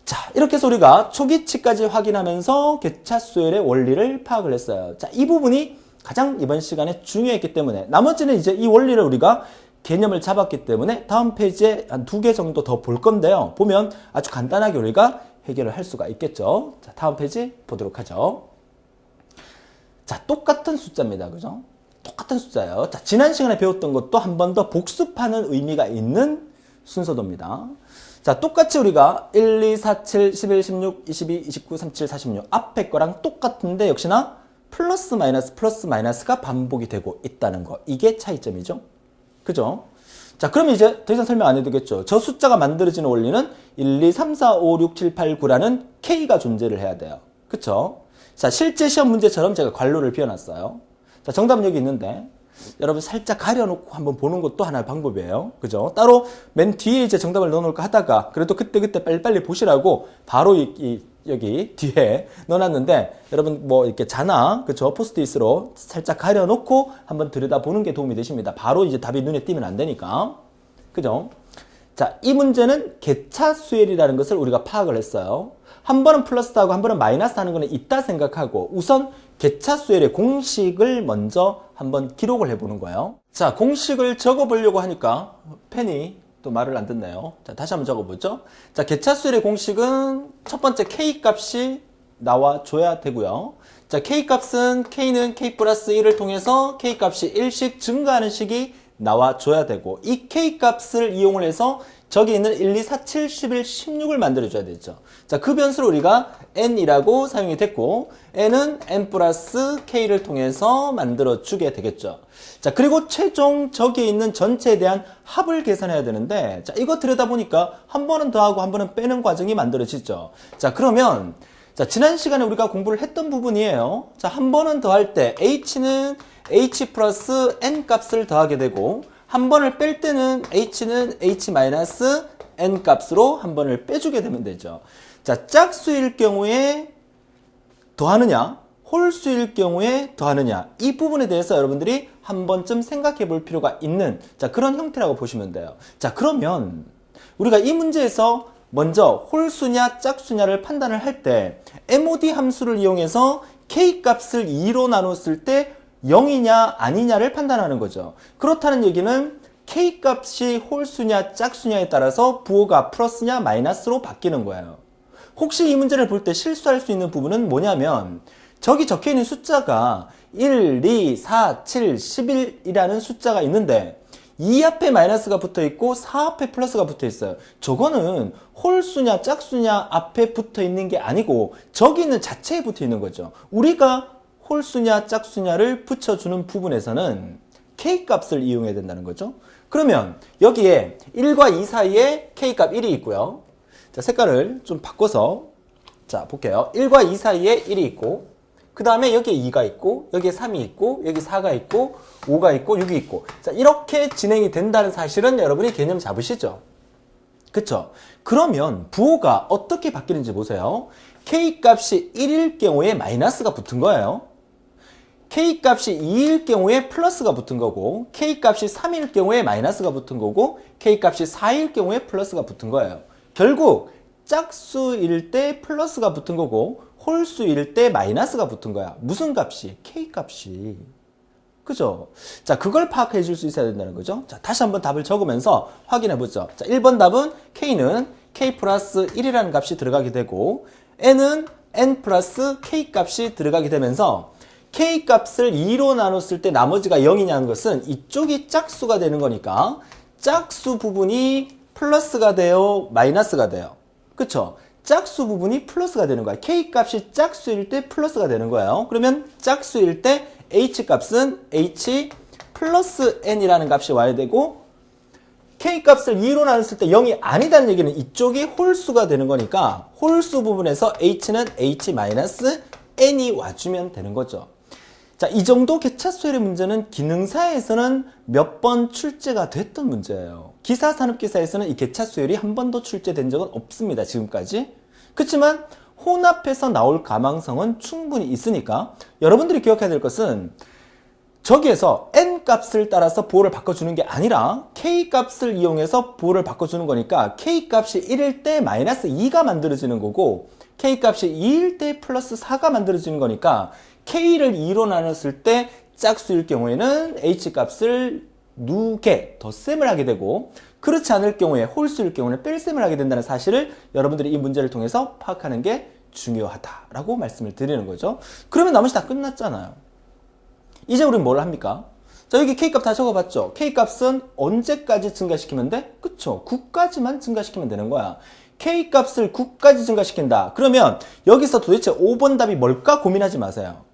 자, 이렇게 해서 우리가 초기치까지 확인하면서 개차수열의 원리를 파악을 했어요. 자, 이 부분이 가장 이번 시간에 중요했기 때문에 나머지는 이제 이 원리를 우리가 개념을 잡았기 때문에 다음 페이지에 한 2개 정도 더 볼 건데요. 보면 아주 간단하게 우리가 해결을 할 수가 있겠죠. 자, 다음 페이지 보도록 하죠. 자, 똑같은 숫자입니다. 그죠? 똑같은 숫자예요. 자, 지난 시간에 배웠던 것도 한 번 더 복습하는 의미가 있는 순서도입니다. 자, 똑같이 우리가 1, 2, 4, 7, 11, 16, 22, 29, 37, 46 앞에 거랑 똑같은데 역시나 플러스 마이너스가 반복이 되고 있다는 거. 이게 차이점이죠. 그죠? 자, 그럼 이제 더 이상 설명 안 해도 되겠죠. 저 숫자가 만들어지는 원리는 1, 2, 3, 4, 5, 6, 7, 8, 9라는 K가 존재를 해야 돼요. 그쵸? 자, 실제 시험 문제처럼 제가 괄호를 비워놨어요. 자, 정답은 여기 있는데 여러분 살짝 가려놓고 한번 보는 것도 하나의 방법이에요. 그죠? 따로 맨 뒤에 이제 정답을 넣어놓을까 하다가 그래도 그때 빨리빨리 보시라고 바로 여기 뒤에 넣어놨는데 여러분 뭐 이렇게 자나 그쵸 포스트잇으로 살짝 가려놓고 한번 들여다보는 게 도움이 되십니다. 바로 이제 답이 눈에 띄면 안 되니까. 그죠? 자, 이 문제는 개차수열이라는 것을 우리가 파악을 했어요. 한 번은 플러스하고 한 번은 마이너스 하는 거는 있다 생각하고 우선 개차수열의 공식을 먼저 한번 기록을 해보는 거예요. 자, 공식을 적어보려고 하니까 펜이 또 말을 안 듣네요. 자, 다시 한번 적어보죠. 자, 개차수열의 공식은 첫 번째 K 값이 나와줘야 되고요. 자, K 값은 K는 K 플러스 1을 통해서 K 값이 1씩 증가하는 식이 나와줘야 되고 이 K 값을 이용을 해서 저기 있는 1, 2, 4, 7, 11, 16을 만들어줘야 되죠. 자, 그 변수를 우리가 n이라고 사용이 됐고 n은 n 플러스 k를 통해서 만들어주게 되겠죠. 자, 그리고 최종 저기에 있는 전체에 대한 합을 계산해야 되는데 자, 이거 들여다보니까 한 번은 더하고 한 번은 빼는 과정이 만들어지죠. 자, 그러면 자, 지난 시간에 우리가 공부를 했던 부분이에요. 자, 한 번은 더할 때 h는 h 플러스 n 값을 더하게 되고 한 번을 뺄 때는 h는 h 마이너스 n 값으로 한 번을 빼주게 되면 되죠. 자, 짝수일 경우에 더하느냐, 홀수일 경우에 더하느냐 이 부분에 대해서 여러분들이 한 번쯤 생각해 볼 필요가 있는 자, 그런 형태라고 보시면 돼요. 자, 그러면 우리가 이 문제에서 먼저 홀수냐 짝수냐를 판단을 할 때 MOD 함수를 이용해서 k 값을 2로 나눴을 때 0이냐 아니냐를 판단하는 거죠. 그렇다는 얘기는 k 값이 홀수냐 짝수냐에 따라서 부호가 플러스냐 마이너스로 바뀌는 거예요. 혹시 이 문제를 볼 때 실수할 수 있는 부분은 뭐냐면 저기 적혀있는 숫자가 1, 2, 4, 7, 11이라는 숫자가 있는데 2 앞에 마이너스가 붙어 있고 4 앞에 플러스가 붙어 있어요. 저거는 홀수냐 짝수냐 앞에 붙어 있는 게 아니고 저기 있는 자체에 붙어 있는 거죠. 우리가 홀수냐 짝수냐를 붙여주는 부분에서는 k 값을 이용해야 된다는 거죠. 그러면 여기에 1과 2 사이에 k 값 1이 있고요. 자, 색깔을 좀 바꿔서 자, 볼게요. 1과 2 사이에 1이 있고 그 다음에 여기에 2가 있고 여기에 3이 있고 여기 4가 있고 5가 있고 6이 있고 자, 이렇게 진행이 된다는 사실은 여러분이 개념 잡으시죠? 그쵸? 그러면 부호가 어떻게 바뀌는지 보세요. k 값이 1일 경우에 마이너스가 붙은 거예요. K값이 2일 경우에 플러스가 붙은 거고, K값이 3일 경우에 마이너스가 붙은 거고, K값이 4일 경우에 플러스가 붙은 거예요. 결국 짝수일 때 플러스가 붙은 거고, 홀수일 때 마이너스가 붙은 거야. 무슨 값이? K값이. 그죠? 자, 그걸 파악해 줄 수 있어야 된다는 거죠. 자, 다시 한번 답을 적으면서 확인해 보죠. 자, 1번 답은 K는 K 플러스 1이라는 값이 들어가게 되고, N은 N 플러스 K 값이 들어가게 되면서, K 값을 2로 나눴을 때 나머지가 0이냐는 것은 이쪽이 짝수가 되는 거니까, 짝수 부분이 플러스가 돼요? 마이너스가 돼요? 그쵸? 짝수 부분이 플러스가 되는 거야. K 값이 짝수일 때 플러스가 되는 거예요. 그러면 짝수일 때 H 값은 H 플러스 N이라는 값이 와야 되고, K 값을 2로 나눴을 때 0이 아니다는 얘기는 이쪽이 홀수가 되는 거니까 홀수 부분에서 H는 H 마이너스 N이 와주면 되는 거죠. 자, 이 정도 개차수열의 문제는 기능사에서는 몇 번 출제가 됐던 문제예요. 기사산업기사에서는 이 개차수열이 한 번도 출제된 적은 없습니다. 지금까지. 그렇지만 혼합해서 나올 가망성은 충분히 있으니까 여러분들이 기억해야 될 것은 저기에서 N 값을 따라서 보호를 바꿔주는 게 아니라 K 값을 이용해서 보호를 바꿔주는 거니까 K 값이 1일 때 마이너스 2가 만들어지는 거고 K 값이 2일 때 플러스 4가 만들어지는 거니까 K를 2로 나눴을 때 짝수일 경우에는 H 값을 누게 덧셈을 하게 되고 그렇지 않을 경우에 홀수일 경우는 뺄셈을 하게 된다는 사실을 여러분들이 이 문제를 통해서 파악하는 게 중요하다라고 말씀을 드리는 거죠. 그러면 나머지 다 끝났잖아요. 이제 우리는 뭘 합니까? 자, 여기 K값 다 적어봤죠? K값은 언제까지 증가시키면 돼? 그쵸? 9까지만 증가시키면 되는 거야. K값을 9까지 증가시킨다. 그러면 여기서 도대체 5번 답이 뭘까 고민하지 마세요.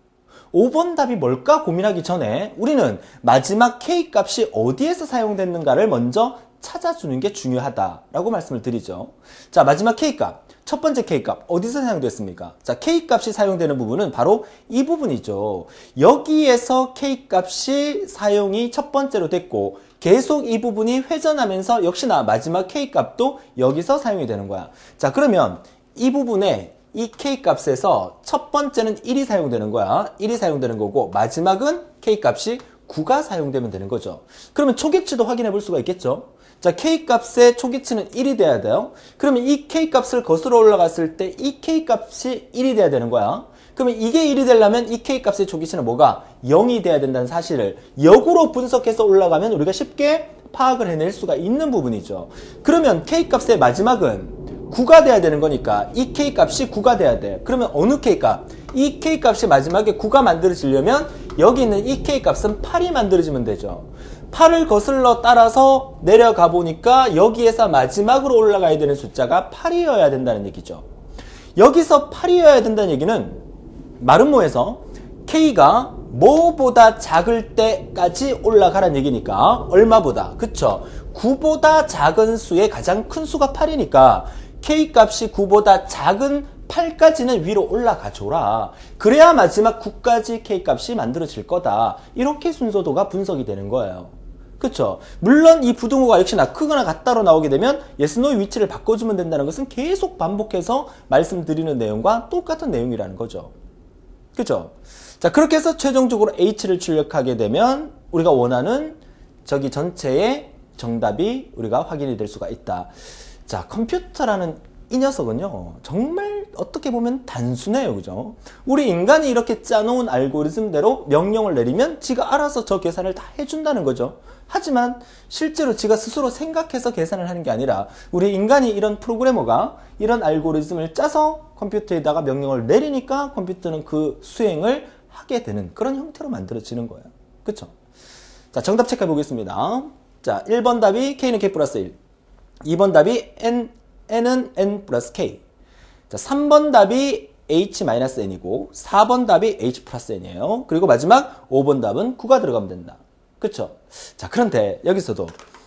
5번 답이 뭘까 고민하기 전에 우리는 마지막 K값이 어디에서 사용됐는가를 먼저 찾아주는 게 중요하다라고 말씀을 드리죠. 자, 마지막 K값. 첫 번째 K값 어디서 사용됐습니까? 자, K값이 사용되는 부분은 바로 이 부분이죠. 여기에서 K값이 사용이 첫 번째로 됐고 계속 이 부분이 회전하면서 역시나 마지막 K값도 여기서 사용이 되는 거야. 자, 그러면 이 부분에 이 K값에서 첫 번째는 1이 사용되는 거야. 1이 사용되는 거고 마지막은 K값이 9가 사용되면 되는 거죠. 그러면 초기치도 확인해 볼 수가 있겠죠. 자, K값의 초기치는 1이 돼야 돼요. 그러면 이 K값을 거슬러 올라갔을 때 이 K값이 1이 돼야 되는 거야. 그러면 이게 1이 되려면 이 K값의 초기치는 뭐가? 0이 돼야 된다는 사실을 역으로 분석해서 올라가면 우리가 쉽게 파악을 해낼 수가 있는 부분이죠. 그러면 K값의 마지막은 9가 돼야 되는 거니까 이 K값이 9가 돼야 돼. 그러면 어느 K값? 이 K값이 마지막에 9가 만들어지려면 여기 있는 이 K값은 8이 만들어지면 되죠. 8을 거슬러 따라서 내려가 보니까 여기에서 마지막으로 올라가야 되는 숫자가 8이어야 된다는 얘기죠. 여기서 8이어야 된다는 얘기는 마름모에서 K가 뭐보다 작을 때까지 올라가라는 얘기니까 얼마보다? 그쵸? 9보다 작은 수의 가장 큰 수가 8이니까 K값이 9보다 작은 8까지는 위로 올라가 줘라. 그래야 마지막 9까지 K값이 만들어질 거다. 이렇게 순서도가 분석이 되는 거예요. 그쵸? 물론 이 부등호가 역시나 크거나 같다로 나오게 되면 yes, no의 위치를 바꿔주면 된다는 것은 계속 반복해서 말씀드리는 내용과 똑같은 내용이라는 거죠. 그쵸? 자, 그렇게 해서 최종적으로 H를 출력하게 되면 우리가 원하는 저기 전체의 정답이 우리가 확인이 될 수가 있다. 자, 컴퓨터라는 이 녀석은요, 정말 어떻게 보면 단순해요. 그죠? 우리 인간이 이렇게 짜놓은 알고리즘대로 명령을 내리면 지가 알아서 저 계산을 다 해준다는 거죠. 하지만 실제로 지가 스스로 생각해서 계산을 하는 게 아니라 우리 인간이 이런 프로그래머가 이런 알고리즘을 짜서 컴퓨터에다가 명령을 내리니까 컴퓨터는 그 수행을 하게 되는 그런 형태로 만들어지는 거예요. 그쵸? 자, 정답 체크해 보겠습니다. 자, 1번 답이 K는 K 플러스 1. 2번 답이 N은 N 플러스 K. 자, 3번 답이 H-N이고 4번 답이 H 플러스 N이에요. 그리고 마지막 5번 답은 9가 들어가면 된다. 그쵸? 자, 그런데 여기서도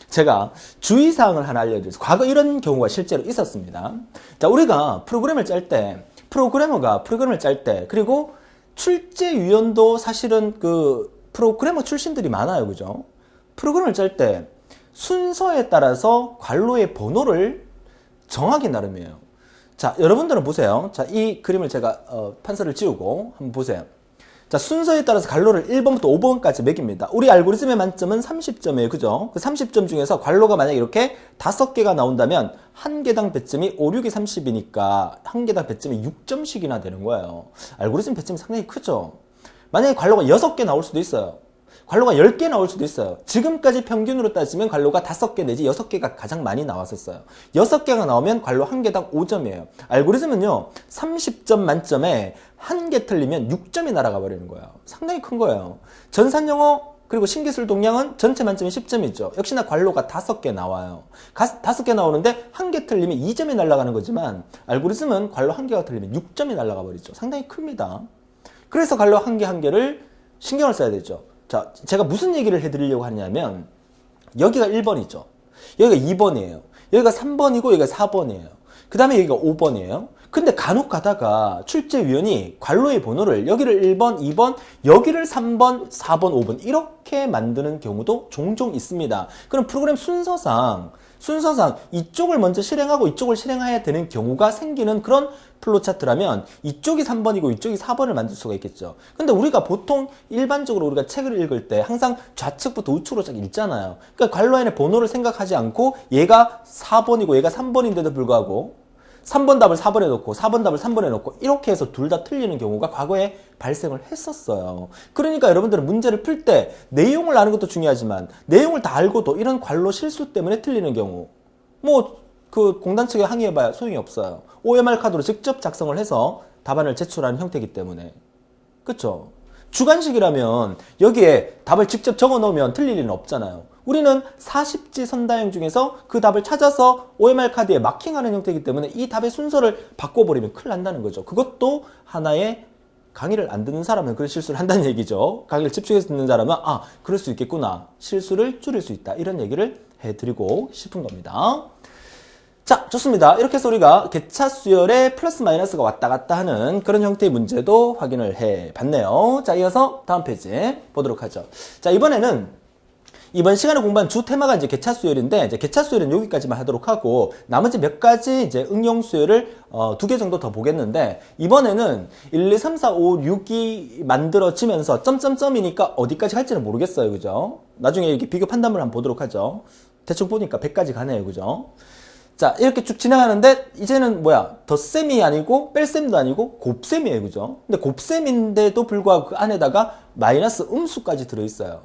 제가 주의사항을 하나 알려드리겠습니다. 과거 이런 경우가 실제로 있었습니다. 자, 우리가 프로그램을 짤 때, 프로그래머가 프로그램을 짤 때, 그리고 출제위원도 사실은 그 프로그래머 출신들이 많아요. 그죠? 프로그램을 짤 때 순서에 따라서 괄호의 번호를 정하기 나름이에요. 자, 여러분들은 보세요. 자, 이 그림을 제가 판서를 지우고 한번 보세요. 자, 순서에 따라서 괄호를 1번부터 5번까지 매깁니다. 우리 알고리즘의 만점은 30점이에요. 그죠? 그 30점 중에서 괄호가 만약에 이렇게 5개가 나온다면 한 개당 배점이 5, 6이 30이니까 한 개당 배점이 6점씩이나 되는 거예요. 알고리즘 배점이 상당히 크죠? 만약에 괄호가 6개 나올 수도 있어요. 괄호가 10개 나올 수도 있어요. 지금까지 평균으로 따지면 괄호가 5개 내지 6개가 가장 많이 나왔었어요. 6개가 나오면 괄호 1개당 5점이에요. 알고리즘은요, 30점 만점에 1개 틀리면 6점이 날아가 버리는 거예요. 상당히 큰 거예요. 전산영어 그리고 신기술 동량은 전체 만점이 10점이죠. 역시나 괄호가 5개 나와요. 5개 나오는데 1개 틀리면 2점이 날아가는 거지만 알고리즘은 괄호 1개가 틀리면 6점이 날아가 버리죠. 상당히 큽니다. 그래서 괄호 1개 1개를 신경을 써야 되죠. 자, 제가 무슨 얘기를 해드리려고 하냐면 여기가 1번이죠. 여기가 2번이에요. 여기가 3번이고 여기가 4번이에요. 그 다음에 여기가 5번이에요. 근데 간혹 가다가 출제위원이 괄호의 번호를 여기를 1번, 2번, 여기를 3번, 4번, 5번 이렇게 만드는 경우도 종종 있습니다. 그럼 프로그램 순서상 이쪽을 먼저 실행하고 이쪽을 실행해야 되는 경우가 생기는 그런 플로차트라면 이쪽이 3번이고 이쪽이 4번을 만들 수가 있겠죠. 근데 우리가 보통 일반적으로 우리가 책을 읽을 때 항상 좌측부터 우측으로 쫙 읽잖아요. 그러니까 괄호안의 번호를 생각하지 않고 얘가 4번이고 얘가 3번인데도 불구하고 3번 답을 4번에 놓고 4번 답을 3번에 놓고 이렇게 해서 둘 다 틀리는 경우가 과거에 발생을 했었어요. 그러니까 여러분들은 문제를 풀 때 내용을 아는 것도 중요하지만 내용을 다 알고도 이런 괄호 실수 때문에 틀리는 경우 그 공단 측에 항의해봐야 소용이 없어요. OMR 카드로 직접 작성을 해서 답안을 제출하는 형태이기 때문에. 그쵸? 주관식이라면 여기에 답을 직접 적어 놓으면 틀릴 일은 없잖아요. 우리는 40지 선다형 중에서 그 답을 찾아서 OMR 카드에 마킹하는 형태이기 때문에 이 답의 순서를 바꿔버리면 큰일 난다는 거죠. 그것도 하나의 강의를 안 듣는 사람은 그런 실수를 한다는 얘기죠. 강의를 집중해서 듣는 사람은 그럴 수 있겠구나. 실수를 줄일 수 있다. 이런 얘기를 해드리고 싶은 겁니다. 자, 좋습니다. 이렇게 해서 우리가 개차 수열에 플러스 마이너스가 왔다 갔다 하는 그런 형태의 문제도 확인을 해 봤네요. 자, 이어서 다음 페이지 보도록 하죠. 자, 이번 시간에 공부한 주 테마가 이제 개차 수열인데, 이제 개차 수열은 여기까지만 하도록 하고, 나머지 몇 가지 이제 응용 수열을 2개 정도 더 보겠는데, 이번에는 1, 2, 3, 4, 5, 6이 만들어지면서 점점점이니까 어디까지 갈지는 모르겠어요. 그죠? 나중에 이렇게 비교 판단을 한번 보도록 하죠. 대충 보니까 100까지 가네요. 그죠? 자, 이렇게 쭉 지나가는데, 이제는 덧셈이 아니고, 뺄셈도 아니고, 곱셈이에요. 그죠? 근데 곱셈인데도 불구하고 그 안에다가 마이너스 음수까지 들어있어요.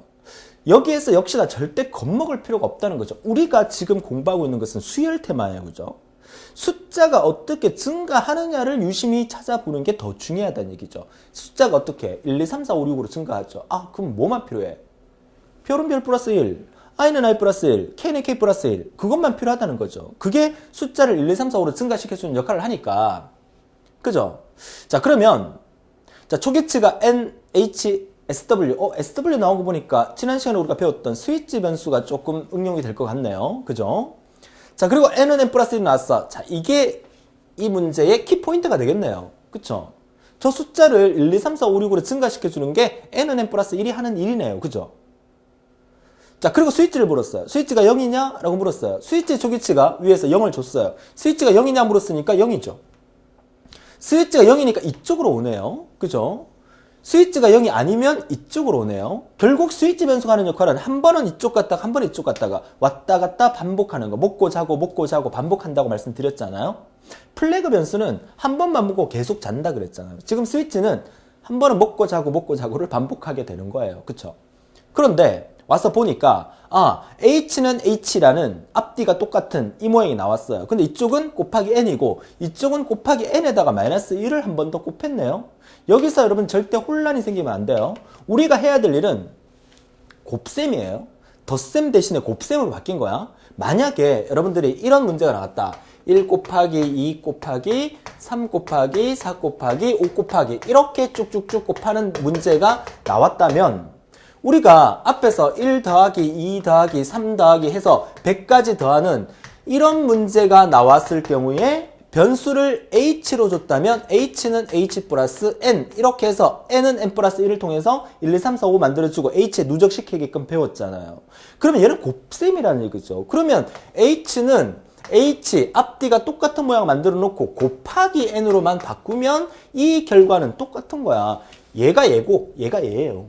여기에서 역시나 절대 겁먹을 필요가 없다는 거죠. 우리가 지금 공부하고 있는 것은 수열 테마예요. 그죠? 숫자가 어떻게 증가하느냐를 유심히 찾아보는 게 더 중요하다는 얘기죠. 숫자가 어떻게 1, 2, 3, 4, 5, 6으로 증가하죠. 그럼 뭐만 필요해? 별은 별 플러스 1, i는 i 플러스 1, k는 k 플러스 1. 그것만 필요하다는 거죠. 그게 숫자를 1, 2, 3, 4, 5로 증가시켜주는 역할을 하니까. 그죠? 자, 그러면 초기치가 n, h, SW 나온 거 보니까 지난 시간에 우리가 배웠던 스위치 변수가 조금 응용이 될 것 같네요. 그죠? 자, 그리고 n은 n 플러스 1이 나왔어. 자, 이게 이 문제의 키포인트가 되겠네요. 그쵸? 저 숫자를 1, 2, 3, 4, 5, 6으로 증가시켜주는 게 n은 n 플러스 1이 하는 일이네요. 그죠? 자, 그리고 스위치를 물었어요. 스위치가 0이냐? 라고 물었어요. 스위치 초기치가 위에서 0을 줬어요. 스위치가 0이냐 물었으니까 0이죠. 스위치가 0이니까 이쪽으로 오네요. 그죠? 스위치가 0이 아니면 이쪽으로 오네요. 결국 스위치 변수가 하는 역할은 한 번은 이쪽 갔다가 한 번은 이쪽 갔다가 왔다 갔다 반복하는 거. 먹고 자고 반복한다고 말씀드렸잖아요. 플래그 변수는 한 번만 먹고 계속 잔다 그랬잖아요. 지금 스위치는 한 번은 먹고 자고를 반복하게 되는 거예요. 그쵸? 그런데 와서 보니까 h는 h라는 앞뒤가 똑같은 이 모양이 나왔어요. 근데 이쪽은 곱하기 n이고 이쪽은 곱하기 n에다가 마이너스 1을 한 번 더 곱했네요. 여기서 여러분 절대 혼란이 생기면 안 돼요. 우리가 해야 될 일은 곱셈이에요. 덧셈 대신에 곱셈으로 바뀐 거야. 만약에 여러분들이 이런 문제가 나왔다. 1 곱하기 2 곱하기 3 곱하기 4 곱하기 5 곱하기 이렇게 쭉쭉쭉 곱하는 문제가 나왔다면 우리가 앞에서 1 더하기 2 더하기 3 더하기 해서 100까지 더하는 이런 문제가 나왔을 경우에 변수를 h로 줬다면 h는 h 플러스 n 이렇게 해서 n은 n 플러스 1을 통해서 1, 2, 3, 4, 5 만들어주고 h에 누적시키게끔 배웠잖아요. 그러면 얘는 곱셈이라는 얘기죠. 그러면 h는 h 앞뒤가 똑같은 모양 만들어 놓고 곱하기 n으로만 바꾸면 이 결과는 똑같은 거야. 얘가 얘고 얘가 얘예요.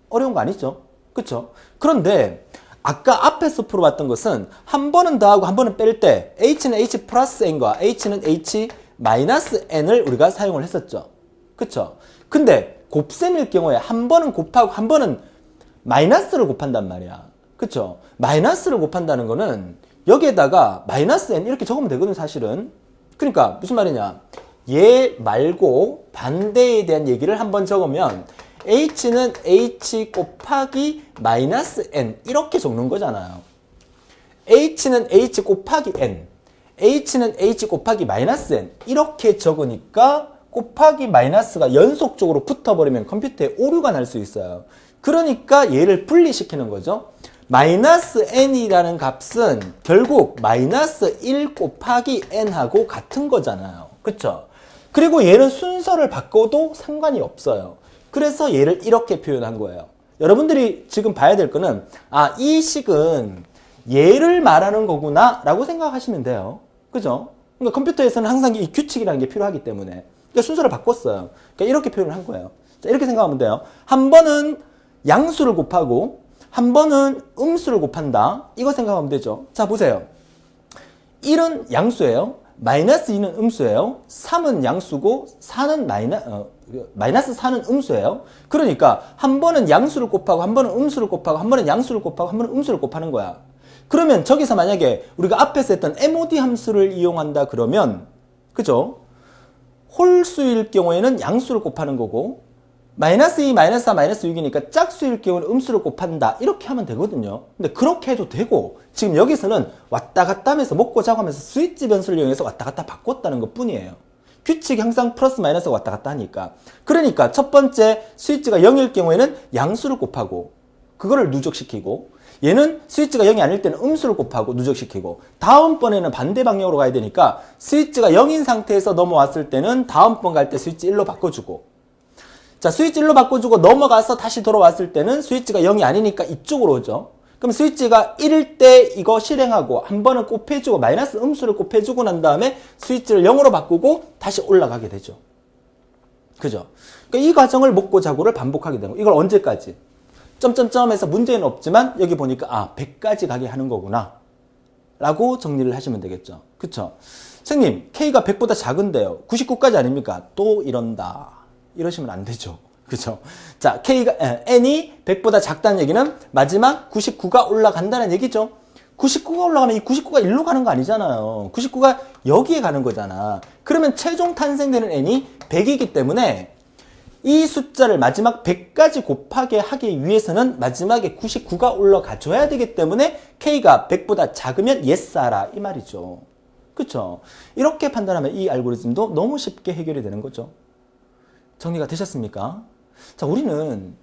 어려운 거 아니죠? 그쵸? 그런데 아까 앞에서 풀어봤던 것은 한 번은 더하고 한 번은 뺄 때 h는 h 플러스 n과 h는 h 마이너스 n을 우리가 사용을 했었죠. 그쵸? 근데 곱셈일 경우에 한 번은 곱하고 한 번은 마이너스를 곱한단 말이야. 그쵸? 마이너스를 곱한다는 거는 여기에다가 마이너스 n 이렇게 적으면 되거든 사실은. 그러니까 무슨 말이냐, 얘 말고 반대에 대한 얘기를 한번 적으면 h는 h 곱하기 마이너스 n 이렇게 적는 거잖아요. h는 h 곱하기 n, h는 h 곱하기 마이너스 n 이렇게 적으니까 곱하기 마이너스가 연속적으로 붙어버리면 컴퓨터에 오류가 날 수 있어요. 그러니까 얘를 분리시키는 거죠. 마이너스 n이라는 값은 결국 마이너스 1 곱하기 n하고 같은 거잖아요. 그쵸? 그리고 얘는 순서를 바꿔도 상관이 없어요. 그래서 얘를 이렇게 표현한 거예요. 여러분들이 지금 봐야 될 거는 이 식은 얘를 말하는 거구나 라고 생각하시면 돼요. 그죠? 그러니까 컴퓨터에서는 항상 이 규칙이라는 게 필요하기 때문에 그러니까 순서를 바꿨어요. 그러니까 이렇게 표현을 한 거예요. 자, 이렇게 생각하면 돼요. 한 번은 양수를 곱하고 한 번은 음수를 곱한다. 이거 생각하면 되죠. 자, 보세요. 1은 양수예요. 마이너스 2는 음수예요. 3은 양수고 4는 마이너스 4는 음수예요. 그러니까 한 번은 양수를 곱하고 한 번은 음수를 곱하고 한 번은 양수를 곱하고 한 번은 음수를 곱하는 거야. 그러면 저기서 만약에 우리가 앞에서 했던 MOD 함수를 이용한다 그러면 그죠? 홀수일 경우에는 양수를 곱하는 거고 마이너스 2, 마이너스 4, 마이너스 6이니까 짝수일 경우는 음수를 곱한다. 이렇게 하면 되거든요. 근데 그렇게 해도 되고 지금 여기서는 왔다 갔다 하면서 먹고 자고 하면서 스위치 변수를 이용해서 왔다 갔다 바꿨다는 것 뿐이에요. 규칙이 항상 플러스 마이너스가 왔다 갔다 하니까. 그러니까 첫 번째 스위치가 0일 경우에는 양수를 곱하고 그거를 누적시키고 얘는 스위치가 0이 아닐 때는 음수를 곱하고 누적시키고 다음번에는 반대 방향으로 가야 되니까 스위치가 0인 상태에서 넘어왔을 때는 다음번 갈 때 스위치 1로 바꿔주고 자, 스위치 1로 바꿔주고 넘어가서 다시 돌아왔을 때는 스위치가 0이 아니니까 이쪽으로 오죠. 그럼 스위치가 1일 때 이거 실행하고 한 번은 곱해주고 마이너스 음수를 곱해주고 난 다음에 스위치를 0으로 바꾸고 다시 올라가게 되죠. 그죠? 그러니까 이 과정을 먹고 자고를 반복하게 되는 거예요. 이걸 언제까지? 점점점에서 문제는 없지만 여기 보니까 100까지 가게 하는 거구나 라고 정리를 하시면 되겠죠. 그쵸? 선생님, K가 100보다 작은데요. 99까지 아닙니까? 또 이런다. 이러시면 안 되죠. 그죠? 자, n이 100보다 작다는 얘기는 마지막 99가 올라간다는 얘기죠. 99가 올라가면 이 99가 일로 가는 거 아니잖아요. 99가 여기에 가는 거잖아. 그러면 최종 탄생되는 n이 100이기 때문에 이 숫자를 마지막 100까지 곱하게 하기 위해서는 마지막에 99가 올라가 줘야 되기 때문에 K가 100보다 작으면 예스하라 이 말이죠. 그쵸? 이렇게 판단하면 이 알고리즘도 너무 쉽게 해결이 되는 거죠. 정리가 되셨습니까? 자, 우리는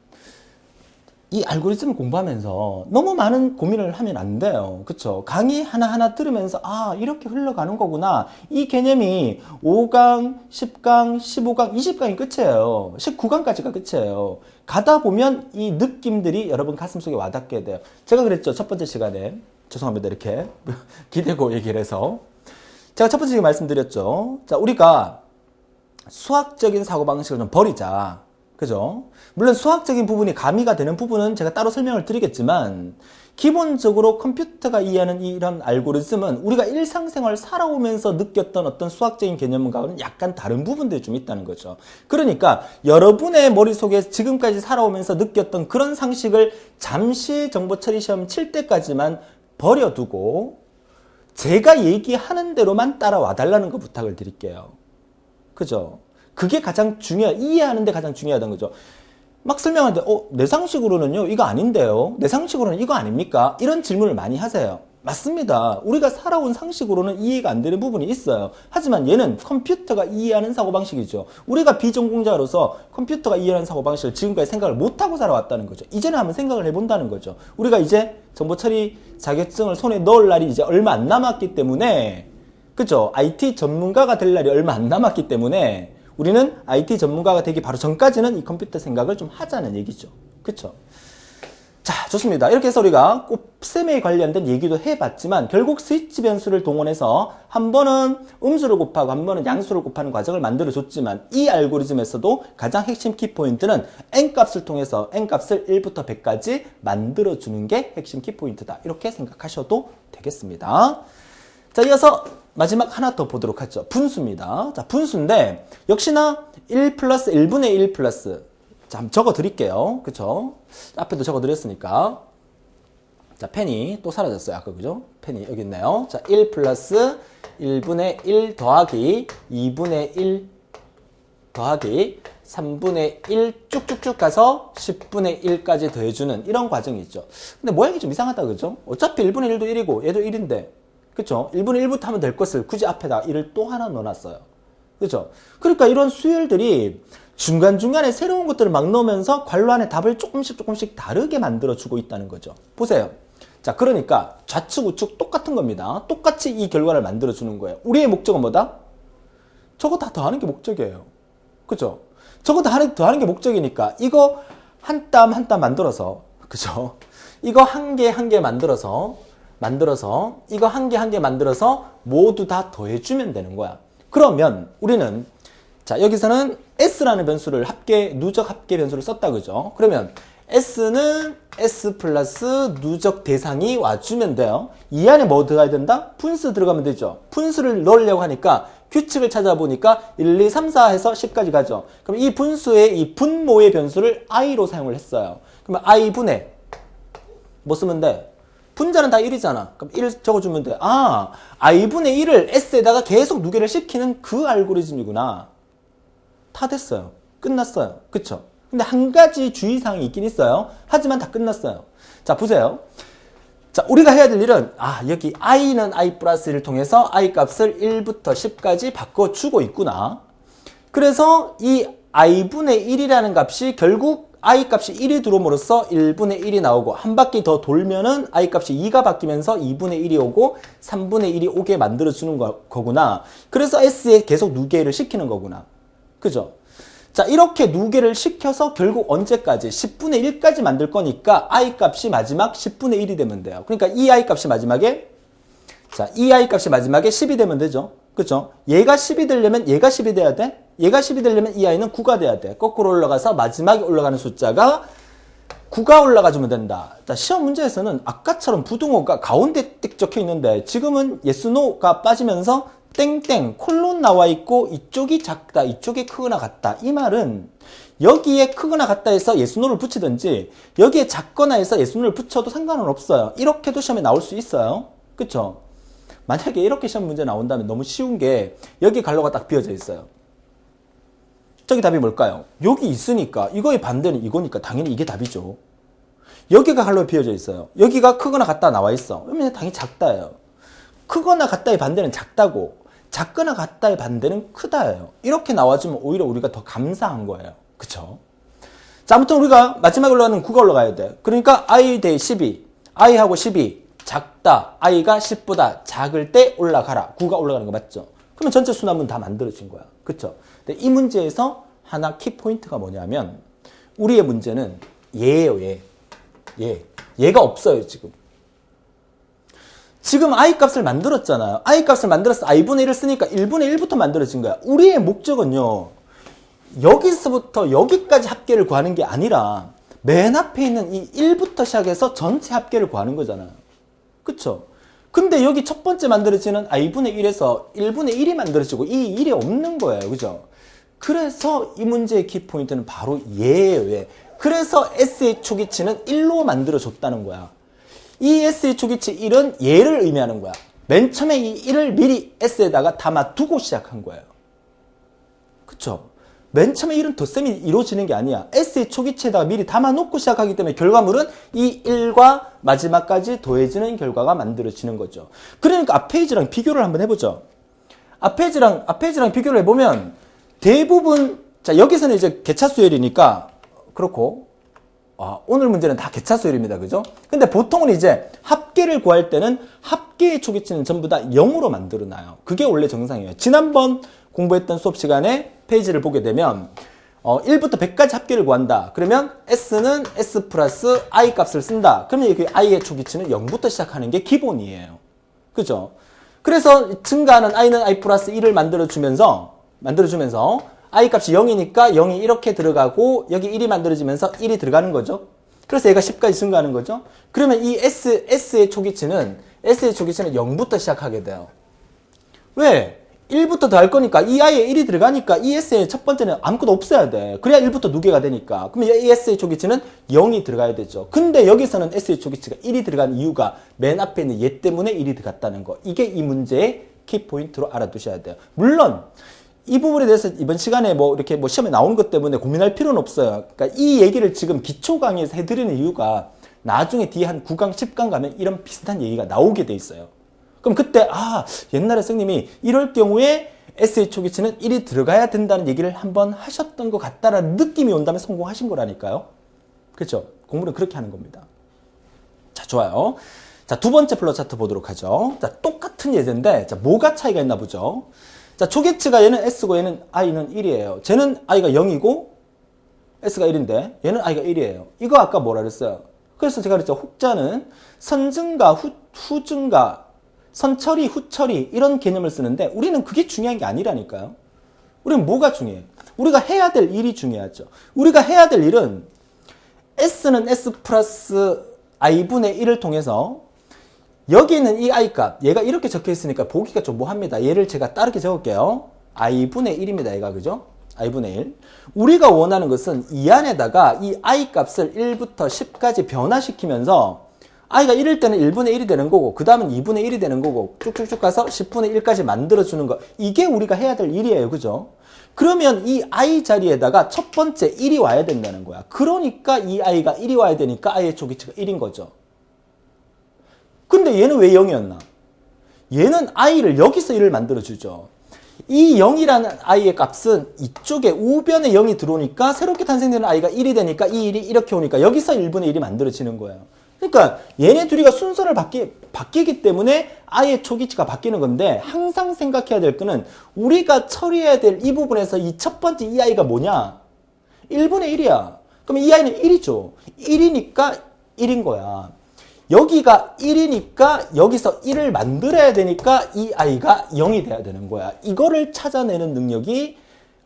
이 알고리즘을 공부하면서 너무 많은 고민을 하면 안 돼요. 그쵸? 강의 하나하나 들으면서 이렇게 흘러가는 거구나. 이 개념이 5강, 10강, 15강, 20강이 끝이에요. 19강까지가 끝이에요. 가다 보면 이 느낌들이 여러분 가슴속에 와닿게 돼요. 제가 그랬죠. 첫 번째 시간에. 죄송합니다. 이렇게 기대고 얘기를 해서. 제가 첫 번째 시간에 말씀드렸죠. 자, 우리가 수학적인 사고방식을 좀 버리자. 그죠? 물론 수학적인 부분이 가미가 되는 부분은 제가 따로 설명을 드리겠지만 기본적으로 컴퓨터가 이해하는 이런 알고리즘은 우리가 일상생활 살아오면서 느꼈던 어떤 수학적인 개념과는 약간 다른 부분들이 좀 있다는 거죠. 그러니까 여러분의 머릿속에 지금까지 살아오면서 느꼈던 그런 상식을 잠시 정보처리 시험 칠 때까지만 버려두고 제가 얘기하는 대로만 따라와 달라는 거 부탁을 드릴게요. 그죠? 그게 가장 이해하는 데 가장 중요하다는 거죠. 막 설명하는데, 내 상식으로는요, 이거 아닌데요? 내 상식으로는 이거 아닙니까? 이런 질문을 많이 하세요. 맞습니다. 우리가 살아온 상식으로는 이해가 안 되는 부분이 있어요. 하지만 얘는 컴퓨터가 이해하는 사고방식이죠. 우리가 비전공자로서 컴퓨터가 이해하는 사고방식을 지금까지 생각을 못하고 살아왔다는 거죠. 이제는 한번 생각을 해본다는 거죠. 우리가 이제 정보처리 자격증을 손에 넣을 날이 이제 얼마 안 남았기 때문에 그죠? IT 전문가가 될 날이 얼마 안 남았기 때문에 우리는 IT 전문가가 되기 바로 전까지는 이 컴퓨터 생각을 좀 하자는 얘기죠. 그쵸? 자, 좋습니다. 이렇게 해서 우리가 곱셈에 관련된 얘기도 해봤지만 결국 스위치 변수를 동원해서 한 번은 음수를 곱하고 한 번은 양수를 곱하는 과정을 만들어줬지만 이 알고리즘에서도 가장 핵심 키포인트는 n값을 통해서 n값을 1부터 100까지 만들어주는 게 핵심 키포인트다. 이렇게 생각하셔도 되겠습니다. 자, 이어서 마지막 하나 더 보도록 하죠. 분수입니다. 자, 분수인데 역시나 1 플러스 1분의 1 플러스, 자, 한번 적어 드릴게요. 그쵸? 앞에도 적어 드렸으니까. 자, 펜이 또 사라졌어요. 아까 그죠? 펜이 여기 있네요. 자, 1 플러스 1분의 1 더하기 2분의 1 더하기 3분의 1 쭉쭉쭉 가서 10분의 1까지 더해주는 이런 과정이 있죠. 근데 모양이 좀 이상하다. 그죠? 어차피 1분의 1도 1이고 얘도 1인데. 그쵸? 1분의 1부터 하면 될 것을 굳이 앞에다 1을 또 하나 넣어놨어요. 그죠? 그러니까 이런 수열들이 중간중간에 새로운 것들을 막 넣으면서 괄호 안에 답을 조금씩 다르게 만들어주고 있다는 거죠. 보세요. 자, 그러니까 좌측, 우측 똑같은 겁니다. 똑같이 이 결과를 만들어주는 거예요. 우리의 목적은 뭐다? 저거 다 더하는 게 목적이에요. 그죠? 저거 다 더하는 게 목적이니까 이거 한 땀 한 땀 만들어서, 그죠? 이거 한 개 한 개 만들어서 이거 한 개 한 개 만들어서 모두 다 더해주면 되는 거야. 그러면 우리는 자, 여기서는 S라는 변수를 누적 합계 변수를 썼다, 그죠? 그러면 S는 S 플러스 누적 대상이 와주면 돼요. 이 안에 뭐 들어가야 된다? 분수 들어가면 되죠. 분수를 넣으려고 하니까 규칙을 찾아보니까 1, 2, 3, 4 해서 10까지 가죠. 그럼 이 분수의 이 분모의 변수를 i로 사용을 했어요. 그러면 i분의 뭐 쓰면 돼? 분자는 다 1이잖아. 그럼 1 적어주면 돼. 아, i분의 1을 S에다가 계속 누계를 시키는 그 알고리즘이구나. 다 됐어요. 끝났어요. 그쵸? 근데 한 가지 주의사항이 있긴 있어요. 하지만 다 끝났어요. 자, 보세요. 자, 우리가 해야 될 일은, 여기 i는 i 플러스 1을 통해서 i 값을 1부터 10까지 바꿔주고 있구나. 그래서 이 i분의 1이라는 값이 결국 i 값이 1이 들어옴으로써 1분의 1이 나오고 한 바퀴 더 돌면은 i 값이 2가 바뀌면서 2분의 1이 오고 3분의 1이 오게 만들어주는 거구나. 그래서 S에 계속 누계를 시키는 거구나. 그죠? 자, 이렇게 누계를 시켜서 결국 언제까지? 10분의 1까지 만들 거니까 i 값이 마지막 10분의 1이 되면 돼요. 그러니까 이 i 값이 마지막에, 자, 이 i 값이 마지막에 10이 되면 되죠. 그죠? 얘가 10이 되려면 얘가 10이 돼야 돼. 얘가 10이 되려면 이 i는 9가 돼야 돼. 거꾸로 올라가서 마지막에 올라가는 숫자가 9가 올라가주면 된다. 자, 시험 문제에서는 아까처럼 부등호가 가운데 띡 적혀 있는데 지금은 yes, no가 빠지면서 땡땡 콜론 나와 있고 이쪽이 작다, 이쪽이 크거나 같다. 이 말은 여기에 크거나 같다 해서 yes, no를 붙이든지 여기에 작거나 해서 yes, no를 붙여도 상관은 없어요. 이렇게도 시험에 나올 수 있어요. 그쵸? 만약에 이렇게 시험 문제 나온다면 너무 쉬운 게 여기 갈로가 딱 비어져 있어요. 저기 답이 뭘까요? 여기 있으니까 이거의 반대는 이거니까 당연히 이게 답이죠. 여기가 갈로 비어져 있어요. 여기가 크거나 같다 나와 있어. 그러면 당연히 작다예요. 크거나 같다의 반대는 작다고, 작거나 같다의 반대는 크다예요. 이렇게 나와주면 오히려 우리가 더 감사한 거예요. 그쵸? 자, 아무튼 우리가 마지막에 올라가는 9가 올라가야 돼. 그러니까 i 대 12, i하고 10이 작다, i가 10보다 작을 때 올라가라. 9가 올라가는 거 맞죠? 그러면 전체 수납은 다 만들어진 거야. 그쵸? 근데 이 문제에서 하나 키포인트가 뭐냐면 우리의 문제는 얘예요, 얘. 얘가 없어요, 지금. 지금 i 값을 만들었잖아요. i 값을 만들어서 i분의 1을 쓰니까 1분의 1부터 만들어진 거야. 우리의 목적은요, 여기서부터 여기까지 합계를 구하는 게 아니라 맨 앞에 있는 이 1부터 시작해서 전체 합계를 구하는 거잖아요. 그쵸? 근데 여기 첫 번째 만들어지는 i분의 1에서 1분의 1이 만들어지고 이 1이 없는 거예요. 그죠? 그래서 이 문제의 키포인트는 바로 얘예요, 얘. 그래서 S의 초기치는 1로 만들어줬다는 거야. 이 S의 초기치 1은 얘를 의미하는 거야. 맨 처음에 이 1을 미리 S에다가 담아두고 시작한 거예요. 그쵸? 맨 처음에 1은 덧셈이 이루어지는 게 아니야. S의 초기치에다가 미리 담아놓고 시작하기 때문에 결과물은 이 1과 마지막까지 더해지는 결과가 만들어지는 거죠. 그러니까 앞 페이지랑 비교를 한번 해보죠. 앞 페이지랑 비교를 해보면 대부분, 자, 여기서는 이제 개차수열이니까 그렇고, 오늘 문제는 다 개차수열입니다. 그죠? 근데 보통은 이제 합계를 구할 때는 합계의 초기치는 전부 다 0으로 만들어놔요. 그게 원래 정상이에요. 지난번 공부했던 수업 시간에 페이지를 보게 되면 1부터 100까지 합계를 구한다. 그러면 S는 S 플러스 I 값을 쓴다. 그러면 여기 I의 초기치는 0부터 시작하는 게 기본이에요. 그죠? 그래서 증가하는 I는 I 플러스 1을 만들어주면서 I 값이 0이니까 0이 이렇게 들어가고 여기 1이 만들어지면서 1이 들어가는 거죠. 그래서 얘가 10까지 증가하는 거죠. 그러면 이 S의 초기치는 0부터 시작하게 돼요. 왜? 1부터 더 할 거니까 이 I에 1이 들어가니까 이 S의 첫 번째는 아무것도 없어야 돼. 그래야 1부터 누계가 되니까. 그러면 이 S의 초기치는 0이 들어가야 되죠. 근데 여기서는 S의 초기치가 1이 들어간 이유가 맨 앞에 있는 얘 때문에 1이 들어갔다는 거. 이게 이 문제의 키포인트로 알아두셔야 돼요. 물론 이 부분에 대해서 이번 시간에 이렇게 시험에 나오는 것 때문에 고민할 필요는 없어요. 그러니까 이 얘기를 지금 기초 강의에서 해드리는 이유가 나중에 뒤에 한 9강, 10강 가면 이런 비슷한 얘기가 나오게 돼 있어요. 그럼 그때 옛날에 선생님이 이럴 경우에 S의 초기치는 1이 들어가야 된다는 얘기를 한번 하셨던 것 같다라는 느낌이 온다면 성공하신 거라니까요. 그렇죠? 공부는 그렇게 하는 겁니다. 자, 좋아요. 자, 두 번째 플로우 차트 보도록 하죠. 자, 똑같은 예제인데 뭐가 차이가 있나 보죠. 자, 초기치가 얘는 S고 얘는 I는 1이에요. 쟤는 I가 0이고 S가 1인데 얘는 I가 1이에요. 이거 아까 뭐라 그랬어요? 그래서 제가 그랬죠. 혹자는 선증가, 후증가, 선처리, 후처리 이런 개념을 쓰는데 우리는 그게 중요한 게 아니라니까요. 우리는 뭐가 중요해? 우리가 해야 될 일이 중요하죠. 우리가 해야 될 일은 S는 S 플러스 I분의 1을 통해서 여기 있는 이 I 값, 얘가 이렇게 적혀 있으니까 보기가 좀 뭐합니다. 얘를 제가 다르게 적을게요. I분의 1입니다. 얘가 그죠? I분의 1. 우리가 원하는 것은 이 안에다가 이 I 값을 1부터 10까지 변화시키면서 I가 1일 때는 1분의 1이 되는 거고 그 다음은 2분의 1이 되는 거고 쭉쭉쭉 가서 10분의 1까지 만들어주는 거. 이게 우리가 해야 될 일이에요. 그죠? 그러면 이 I 자리에다가 첫 번째 1이 와야 된다는 거야. 그러니까 이 I가 1이 와야 되니까 I의 초기치가 1인 거죠. 근데 얘는 왜 0이었나? 얘는 I를 여기서 1을 만들어주죠. 이 0이라는 I의 값은 이쪽에 우변에 0이 들어오니까 새롭게 탄생되는 I가 1이 되니까 이 1이 이렇게 오니까 여기서 1분의 1이 만들어지는 거예요. 그러니까 얘네 둘이가 순서를 바뀌기 때문에 I의 초기치가 바뀌는 건데 항상 생각해야 될 거는 우리가 처리해야 될 이 부분에서 이 첫 번째 이 I가 뭐냐? 1분의 1이야. 그러면 이 I는 1이죠. 1이니까 1인 거야. 여기가 1이니까 여기서 1을 만들어야 되니까 이 I가 0이 돼야 되는 거야. 이거를 찾아내는 능력이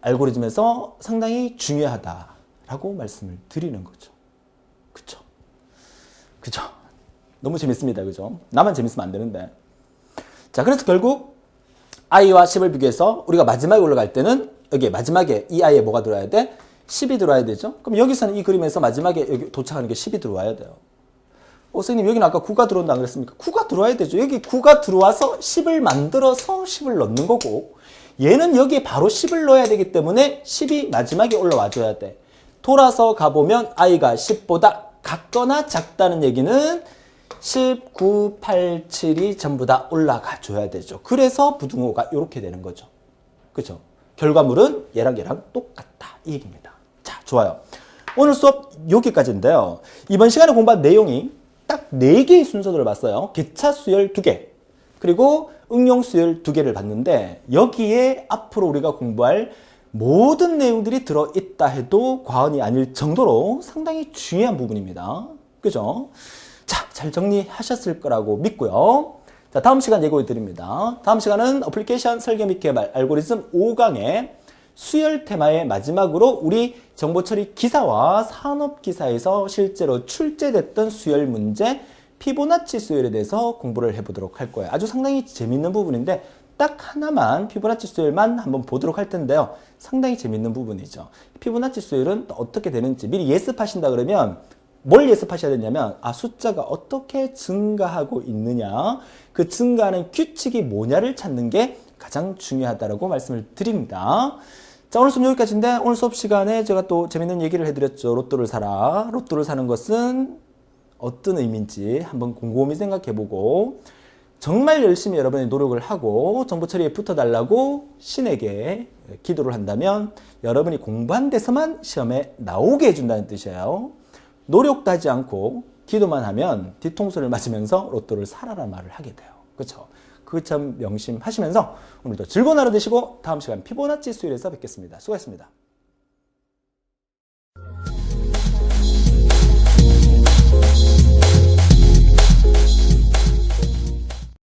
알고리즘에서 상당히 중요하다라고 말씀을 드리는 거죠. 그쵸? 그죠? 너무 재밌습니다. 그죠? 나만 재밌으면 안 되는데. 자, 그래서 결국 I와 10을 비교해서 우리가 마지막에 올라갈 때는 여기 마지막에 이 I에 뭐가 들어와야 돼? 10이 들어와야 되죠? 그럼 여기서는 이 그림에서 마지막에 여기 도착하는 게 10이 들어와야 돼요. 선생님 여기는 아까 9가 들어온다 안 그랬습니까? 9가 들어와야 되죠. 여기 9가 들어와서 10을 만들어서 10을 넣는 거고 얘는 여기에 바로 10을 넣어야 되기 때문에 10이 마지막에 올라와 줘야 돼. 돌아서 가보면 I가 10보다 같거나 작다는 얘기는 10, 9, 8, 7이 전부 다 올라가 줘야 되죠. 그래서 부등호가 이렇게 되는 거죠. 그죠? 결과물은 얘랑 똑같다. 이 얘기입니다. 자, 좋아요. 오늘 수업 여기까지인데요. 이번 시간에 공부한 내용이 딱 4개의 순서들을 봤어요. 개차 수열 2개, 그리고 응용 수열 2개를 봤는데 여기에 앞으로 우리가 공부할 모든 내용들이 들어있다 해도 과언이 아닐 정도로 상당히 중요한 부분입니다. 그죠? 자, 잘 정리하셨을 거라고 믿고요. 자, 다음 시간 예고해 드립니다. 다음 시간은 어플리케이션 설계 및 개발 알고리즘 5강의 수열 테마의 마지막으로 우리 정보처리 기사와 산업기사에서 실제로 출제됐던 수열 문제 피보나치 수열에 대해서 공부를 해보도록 할 거예요. 아주 상당히 재밌는 부분인데 딱 하나만 피보나치 수열만 한번 보도록 할 텐데요. 상당히 재밌는 부분이죠. 피보나치 수열은 또 어떻게 되는지 미리 예습하신다 그러면 뭘 예습하셔야 되냐면 숫자가 어떻게 증가하고 있느냐, 그 증가하는 규칙이 뭐냐를 찾는 게 가장 중요하다고 말씀을 드립니다. 자, 오늘 수업 여기까지인데 오늘 수업 시간에 제가 또 재밌는 얘기를 해드렸죠. 로또를 사라. 로또를 사는 것은 어떤 의미인지 한번 곰곰이 생각해보고 정말 열심히 여러분이 노력을 하고 정보 처리에 붙어달라고 신에게 기도를 한다면 여러분이 공부한 데서만 시험에 나오게 해준다는 뜻이에요. 노력도 하지 않고 기도만 하면 뒤통수를 맞으면서 로또를 사라란 말을 하게 돼요. 그렇죠? 그거 참 명심하시면서 오늘도 즐거운 하루 되시고 다음 시간 피보나치 수열에서 뵙겠습니다. 수고하셨습니다.